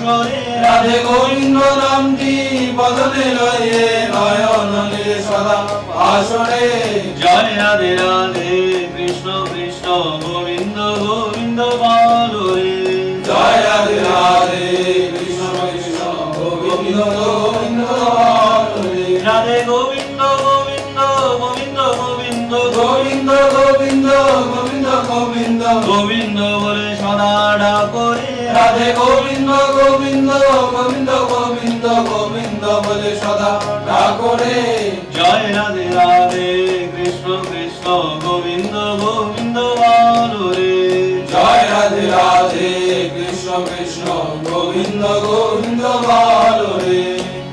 আসরে রাধে গোবিন্দ নামটি বদনে লয়ে নয়ন নীলে সদা আসরে জয় রাধে রাধে কৃষ্ণ কৃষ্ণ গোবিন্দ গোবিন্দ বলো রে জয় রাধে রাধে কৃষ্ণ কৃষ্ণ গোবিন্দ গোবিন্দ বলো রে রাধে গোবিন্দ গোবিন্দ গোবিন্দ গোবিন্দ গোবিন্দ গোবিন্দ গোবিন্দ গোবিন্দ গোবিন্দ বলে সদা ডাকরে রাধে গোবিন্দ গোবিন্দ গোবিন্দ গোবিন্দ গোবিন্দ বলে সদা ডাকরে জয় রাধে রাধে কৃষ্ণ কৃষ্ণ গোবিন্দ গোবিন্দ বলো রে জয় রাধে রাধে কৃষ্ণ কৃষ্ণ গোবিন্দ গোবিন্দ বলো রে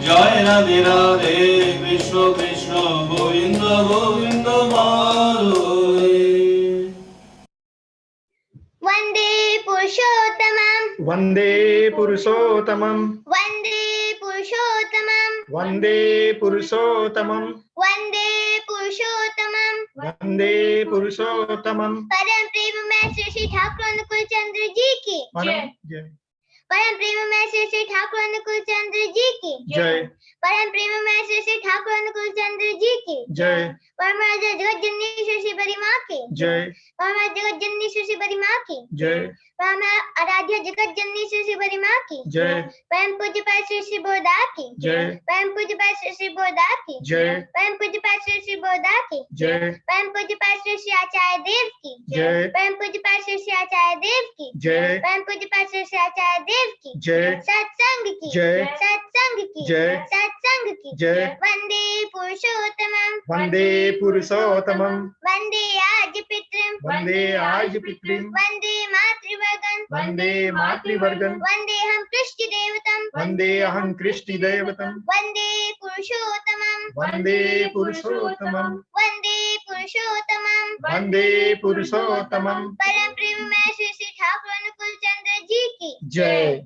জয় রাধে রাধে কৃষ্ণ কৃষ্ণ গোবিন্দ গোবিন্দ বলো রে Vande Purushottamam, वंदे पुरुषोत्तमम, Vande Purushottamam, वंदे पुरुषोत्तमम, Vande Purushottamam. वंदे पुरुषोत्तमम। परम प्रेम में श्री ठाकुर अनुकूल चंद्र जी की जय परम प्रेम में श्री ठाकुर अनुकूल चंद्र जी की जय परम प्रेम में श्री ठाकुर अनुकूल चंद्र जी की जय परम जगत जननी श्री बड़ी माँ की जय परम जगत जननी श्री बड़ी माँ की जय परम आराध्य जगत जननी श्री बड़ी माँ की जय परम पूज्य पाद श्री बोधा की जय परम पूज्य पाद श्री बोधा की जय परम पूज्य पाद श्री बोधा की जय परम पूज्य पाद श्री आचार्य देव की जय परम पूज्य पाद श्री आचार्य देव की जय परम पूज्य पाद श्री आचार्य देव की जय सत्संग की जय सत्संग की जय सत्संग की जय वंदे पुरुषोत्तमम वंदे पुरुषोत्तमम, वंदे आज पितरम वंदे आज पितृम, वंदे मातृवर्गम वंदे मातृवर्गम, वंदे हम कृष्ण देवतम वंदे अहं कृष्टि दैवतम, वंदे पुरुषोत्तमम वंदे पुरुषोत्तमम, वंदे पुरुषोत्तमम वंदे पुरुषोत्तमम। परम प्रेम में श्री ठाकुर अनुकूल चंद्र जी की जय